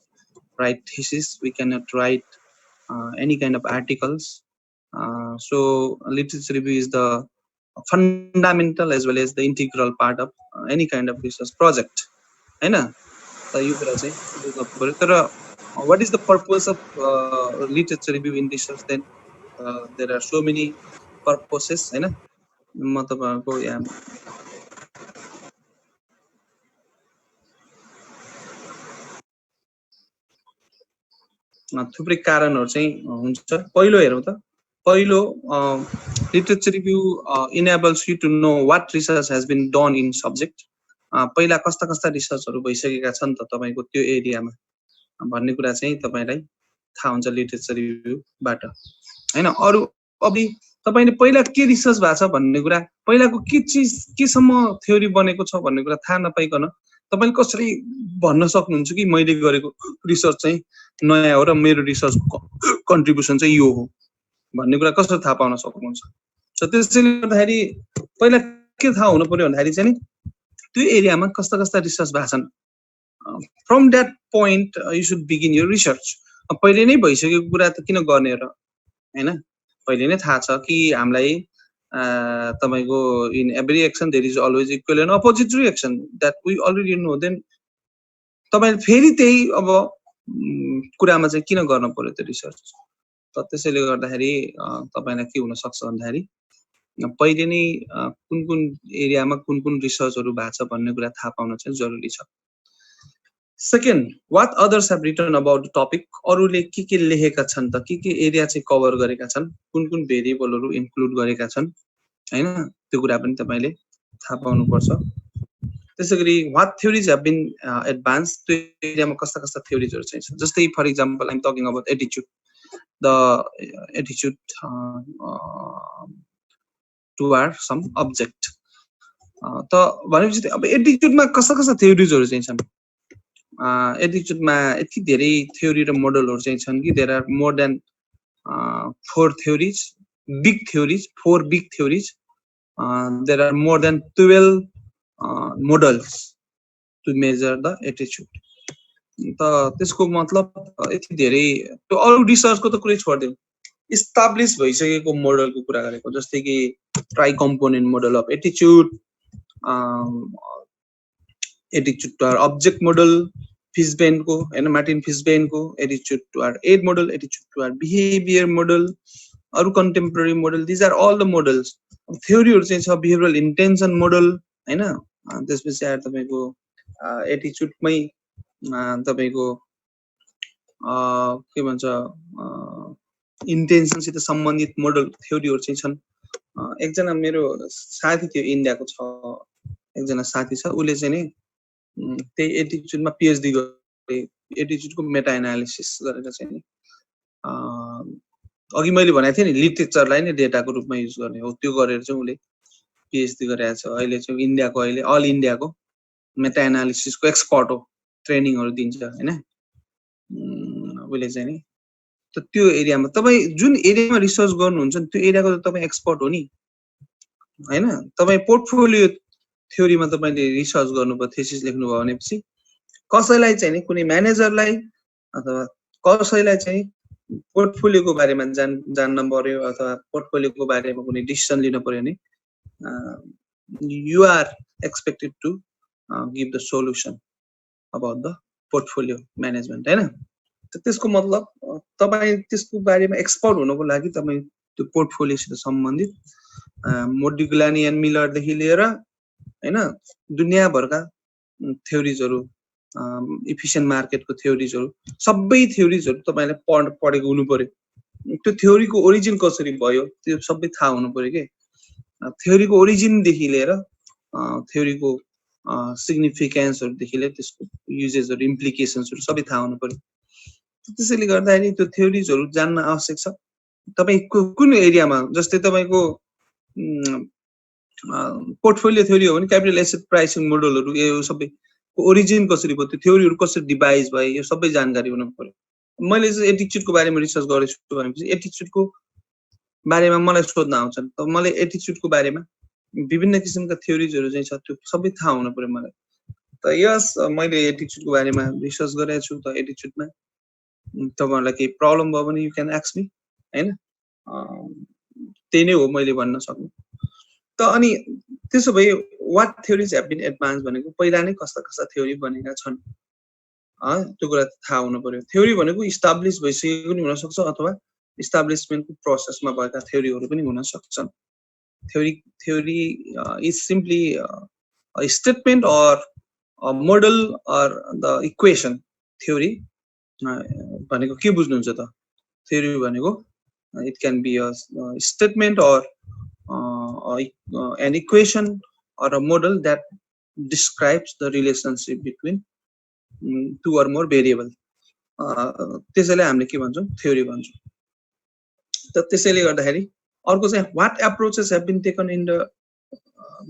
write thesis, we cannot write any kind of articles. So literature review is the fundamental as well as the integral part of any kind of research project. हैन त यो कुरा चाहिँ बुझ्नु पर्यो। तर what is the purpose of literature review in research? Then there are so many purposes हैन। म तपाईहरुको यहाँ थुप्रै कारणहरु चाहिँ हुन्छ। पहिलो हेरौँ त। पहिलो literature review enables you to know what research has been done in subject. पहिला कस्ता रिसर्चहरु भइसकेका छन् त तपाईको त्यो एरियामा भन्ने कुरा चाहिँ तपाईलाई थाहा हुन्छ लिटरेचर रिभ्यूबाट हैन। अरु अब तपाईले पहिला के रिसर्च भएको छ भन्ने कुरा, पहिलाको के चीज केसम्म थ्योरी बनेको छ भन्ने कुरा थाहा नपाइकन तपाईले कसरी भन्न सक्नुहुन्छ कि मैले गरेको रिसर्च चाहिँ नयाँ हो र मेरो रिसर्चको कन्ट्रिब्युसन चाहिँ यो हो भन्ने कुरा कसरी थाहा पाउन सक्नुहुन्छ? त त्यसैले गर्दाखेरि पहिला के थाहा हुनु पर्यो भन्दाखेरि चाहिँ त्यो एरियामा कस्ता रिसर्च भएको छन्। From that point you should begin your research. पहिले नै भइसकेको कुरा त किन गर्ने र हैन। पहिले नै थाहा छ कि हामीलाई तपाईको in every action there is always equal and opposite reaction that we already know. Then तपाईले फेरि त्यही अब कुरामा चाहिँ किन गर्न पर्यो त्यो रिसर्च? त त्यसैले गर्दाखेरि तपाईलाई के हुन सक्छ भन्दाखेरि पहिले नै कुन एरियामा कुन रिसर्चहरु भएको छ भन्ने कुरा थाहा पाउन चाहिँ जरुरी छ। Second, what others have written about the topic. अरूले के लेखेका छन् त, के एरिया चाहिँ कभर गरेका छन्, कुन भेरिएबलहरु इन्क्लुड गरेका छन् हैन, त्यो कुरा पनि तपाईले थाहा पाउनु पर्छ। त्यसैगरी what theories have been advanced त्यो एरियामा कस्ता कस्ता थ्योरीजहरु चाहिँ छ जस्तै for example I'm talking about attitude the attitude toward some object त भनेपछि अब एटिट्युडमा कस्ता कस्ता थ्योरीजहरु चाहिँ छन् एटिट्युडमा यति धेरै थ्योरी र मोडलहरु चाहिँ छन् कि there are more than 4 theories big theories 4 big theories there are more than 12 models to measure the attitude त त्यसको मतलब यति धेरै त्यो अरु रिसर्चको त कुरै छोड्दियौ इस्टाब्लिश भइसकेको मोडलको कुरा गरेको जस्तै कि tri component model of attitude attitude toward object model Fishbein को हैन मार्टिन फिशबेन को attitude toward ad model attitude toward behaviour model अरु contemporary model this are all the models थ्योरीहरु चाहिँ छ बिहेभियरल इन्टेन्सन मोडल हैन त्यसपछि आएर तपाईको एटिट्युडमै तपाईको के भन्छ इन्टेन्सनसित सम्बन्धित मोडल थ्योरीहरु चाहिँ छन् एकजना मेरो साथी थियो इन्डियाको छ एकजना साथी छ उले चाहिँ नि त्यही एटिट्युडमा पीएचडी गरे एटिट्युडको मेटा एनालिसिस गरेर चाहिँ नि अघि मैले भनेको थिएँ नि लिटरेचरलाई नै डेटाको रूपमा युज गर्ने हो त्यो गरेर चाहिँ उले पीएचडी गरेको छ अहिले चाहिँ इन्डियाको अहिले अल इन्डियाको मेटा एनालिसिसको एक्सपर्ट हो ट्रेनिङहरु दिन्छ हैन उले चाहिँ नि त त्यो एरियामा तपाई जुन एरियामा रिसर्च गर्नुहुन्छ त्यो एरियाको त तपाई एक्सपर्ट हो नि हैन तपाई पोर्टफोलियो थ्योरीमा तपाईले रिसर्च गर्नुभयो थेसिस लेख्नुभयो भनेपछि कसैलाई चाहिँ नि कुनै म्यानेजरलाई अथवा कसैलाई चाहिँ पोर्टफोलियोको बारेमा जान्न पर्यो अथवा पोर्टफोलियोको बारेमा कुनै डिसिजन लिन पर्यो भने you are expected to give the solution about the portfolio management हैन त्यसको मतलब तपाई त्यसको बारेमा एक्सपर्ट हुनको लागि तपाई त्यो पोर्टफोलियोसित सम्बन्धित मोडिग्लानी एन्ड मिलर देखि लिएर हैन दुनियाभरका थ्योरीजहरु इफिसिएन्ट मार्केटको थ्योरीजहरु सबै थ्योरीजहरु तपाईले पढेको हुनु पर्यो त्यो थ्योरीको ओरिजिन कसरी भयो त्यो सबै थाहा हुनु पर्यो के थ्योरीको ओरिजिन देखि लिएर थ्योरीको सिग्निफिकेन्सहरु देखि लिएर त्यसको युजेसहरु इम्प्लिकेसन्सहरु सबै थाहा हुनु पर्यो त्यसैले गर्दाखेरि त्यो थ्योरीजहरु जान्न आवश्यक छ तपाई कुन एरियामा जस्तै तपाईको पोर्टफोलियो थ्योरी हो भने क्यापिटल एसेट प्राइसिङ मोडलहरु यो सबै ओरिजिन कसरी भयो त्यो थ्योरीहरु कसरी डिभाइस भयो यो सबै जानकारी हुनु पर्यो मैले चाहिँ एटिट्युडको बारेमा रिसर्च गरेछु भनेपछि एटिट्युडको बारेमा मलाई सोध्न आउँछन् त मलाई एटिट्युडको बारेमा विभिन्न किसिमका थ्योरीजहरु चाहिँ छ त्यो सबै थाहा हुनु पर्यो मलाई त यस मैले एटिट्युडको बारेमा रिसर्च गरेको छु त एटिट्युडमा तपाईहरुलाई केही प्रब्लम भयो भने यु क्यान आस्क मी हैन त्यही नै हो मैले भन्न सक्नु त अनि त्यसो भए what theories have been advance भनेको पहिला नै कस्ता कस्ता थ्योरी बनेका छन् त्यो कुरा थाहा हुनु पर्यो थ्योरी भनेको इस्टाब्लिश भइसकेको पनि हुन सक्छ अथवा इस्टाब्लिशमेन्टको प्रोसेसमा भएका थ्योरीहरु पनि हुन सक्छन् theory is simply a statement or a model or the equation theory भनेको के बुझ्नुहुन्छ त थ्योरी भनेको it can be a statement or an equation or a model that describes the relationship between two or more variable त्यसैले हामीले के भन्छौं theory भन्छौं त त्यसैले गर्दाखेरि अर्को चाहिँ what approaches have been taken in the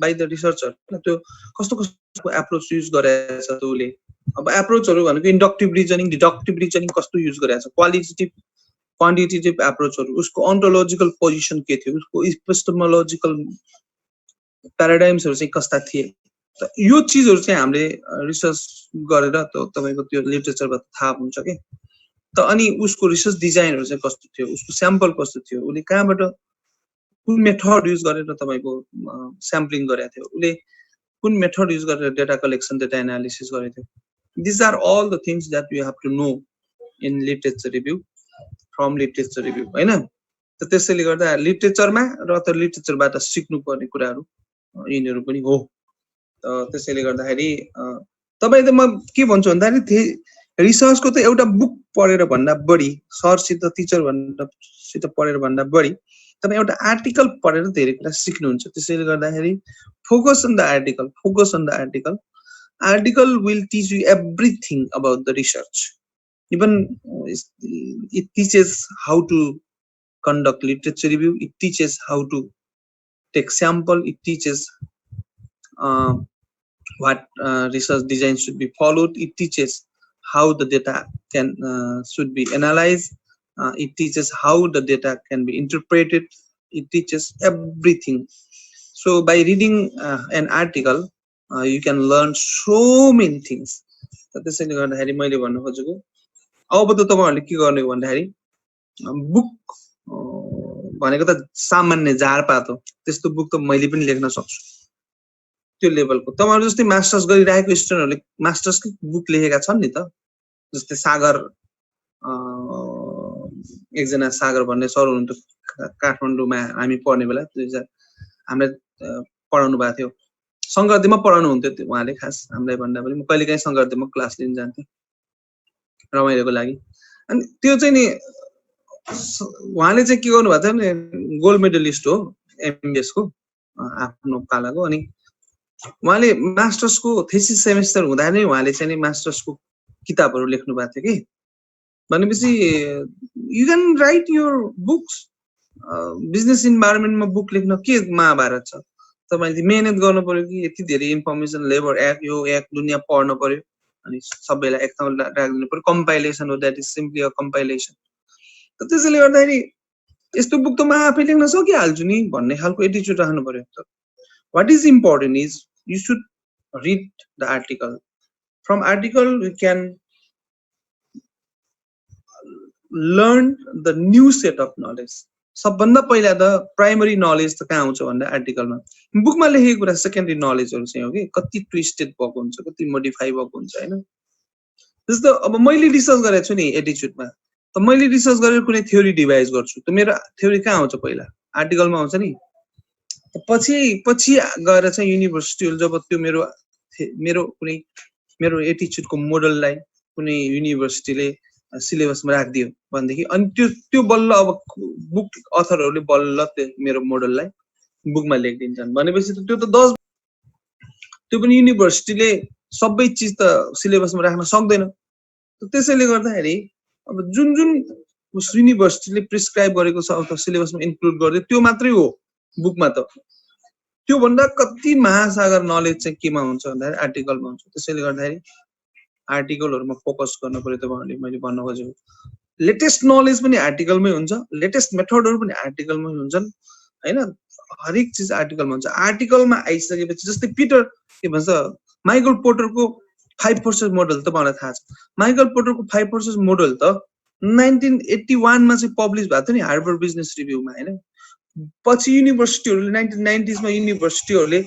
by the researcher त्यो कस्तो कस्तो एप्रोच युज गरेछ त्यसले अब एप्रोचहरु भनेको इन्डक्टिभ रिजनिङ डिडक्टिभ रिजनिङ कस्तो युज गरेछ क्वालिटेटिभ क्वान्टिटेटिभ एप्रोचहरु उसको ओन्टोलोजिकल पोजिसन के थियो उसको एपिस्टेमोलोजिकल प्याराडाइम्सहरु चाहिँ कस्ता थिए त यो चीजहरु चाहिँ हामीले रिसर्च गरेर तपाईको त्यो लिटरेचरबाट थाहा हुन्छ के त अनि उसको रिसर्च डिजाइनहरु चाहिँ कस्तो थियो उसको स्याम्पल कस्तो थियो उले कहाँबाट कुन मेथड युज गरेर तपाईको स्याम्पलिङ गरेको थियो उले कुन मेथड युज गरेर डेटा कलेक्सन डेटा एनालिसिस गरेको थियो this are all the things that you have to know in literature review from literature review हैन त त्यसैले गर्दा लिटरेचरमा र त लिटरेचरबाट सिक्नु पर्ने कुराहरु यिनीहरु पनि हो त त्यसैले गर्दाखेरि तपाई त म के भन्छु भन्दा नि रिसर्चको त एउटा बुक पढेर भन्दा बढी सरसित टिचर भन्दा सित पढेर भन्दा बढी तपाई एउटा आर्टिकल पढेर धेरै कुरा सिक्नुहुन्छ त्यसैले गर्दाखेरि focus on the article article will teach you everything about the research. Even it teaches how to conduct literature review. It teaches how to take sample. It teaches what research design should be followed. It teaches how the data should be analyzed. It teaches how the data can be interpreted. It teaches everything. So by reading an article, you can learn so many things. त्यसैले गर्दाखेरि मैले भन्नु खोजेको अब त तपाईहरुले के गर्ने भन्दाखेरि बुक भनेको त सामान्य झारपात हो, त्यस्तो बुक त मैले पनि लेख्न सक्छु त्यो लेभलको। तपाईहरु जस्तै मास्टर्स गरिरहेको स्टुडेन्टहरुले मास्टर्सकै बुक लेखेका छन् नि त, जस्तै सागर एकजना सागर भन्ने सर हुनुहुन्थ्यो काठमाडौँमा हामी पढ्ने बेला 2000 हामीले पढाउनु भएको थियो। संगर्देमा पढाउनु हुन्थ्यो उहाँले, खास हामीलाई भन्दा पनि म कहिलेकाहीँ संगर्देमा क्लास लिन जान्थे रमाइलोको लागि। अनि त्यो चाहिँ नि उहाँले चाहिँ के गर्नु भएको थियो नि, गोल्ड मेडलिस्ट हो एमबीएस को आफ्नो पालाको। अनि उहाँले मास्टर्सको थेसिस सेमेस्टर हुँदा नै उहाँले चाहिँ नि मास्टर्सको किताबहरु लेख्नु भएको थियो कि। भनेपछि you can write your books. Business इन्भाइरोमेन्टमा बुक लेख्न के महाभारत छ, तपाईले मेहनत गर्नु पर्यो कि यति धेरै इन्फर्मेसन लेबर एक्ट यो एक्ट दुनिया पढ्न पर्यो अनि सबैलाई एक ठाउँमा राख्दिनु पर्यो। कम्पाइलेसन हो, that is simply a compilation. त त्यसैले गर्दाखेरि यस्तो बुक त म आफै लेख्न सकिहाल्छु नि भन्ने खालको एटिट्युड राख्नु पर्यो। त what is important is you should read the article. From article we can learn the new set of knowledge. सबभन्दा पहिला त प्राइमरी नलेज त कहाँ आउँछ भन्दा आर्टिकलमा। बुकमा लेखेको कुरा सेकेन्डरी नलेजहरु चाहिँ हो कि कति ट्विस्टेड भएको हुन्छ, कति मोडिफाई भएको हुन्छ हैन। जस्तो अब मैले रिसर्च गरेको छु नि एटिट्युडमा, त मैले रिसर्च गरेर कुनै थ्योरी डिभाइस गर्छु, त मेरो थ्योरी कहाँ आउँछ पहिला आर्टिकलमा आउँछ नि। पछि गएर चाहिँ युनिभर्सिटीहरु जब त्यो मेरो कुनै मेरो एटिट्युडको मोडललाई कुनै युनिभर्सिटीले सिलेबसमा राखिदियो भनेदेखि अनि त्यो बल्ल अब बुक अथरहरुले बल्ल मेरो मोडललाई बुकमा लेखिदिन्छन्। भनेपछि त्यो त 10 त्यो पनि युनिभर्सिटीले सबै चीज त सिलेबसमा राख्न सक्दैन। त्यसैले गर्दाखेरि अब जुन युनिभर्सिटीले प्रिस्क्राइब गरेको छ अथवा सिलेबसमा इन्क्लुड गर्दै त्यो मात्रै हो बुकमा। त त्यो भन्दा कति महासागर नलेज चाहिँ केमा हुन्छ भन्दाखेरि आर्टिकलमा हुन्छ। त्यसैले गर्दाखेरि आर्टिकलहरुमा फोकस गर्नु पर्यो तपाईहरुले। मैले भन्न खोजेको लेटेस्ट नलेज पनि आर्टिकलमै हुन्छ, लेटेस्ट मेथडहरु पनि आर्टिकलमै हुन्छन् हैन। हरेक चीज आर्टिकलमा हुन्छ। आर्टिकलमा आइसकेपछि जस्तै पीटर के भन्छ माइकल पोर्टरको 5 फोर्सेस मोडल तपाईहरुलाई थाहा छ। माइकल पोर्टरको 5 फोर्सेस मोडल त 1981 मा चाहिँ पब्लिश भएको थियो नि हार्वर्ड बिजनेस रिभ्यूमा हैन। पछि युनिभर्सिटीहरुले 1990s मा युनिभर्सिटीहरुले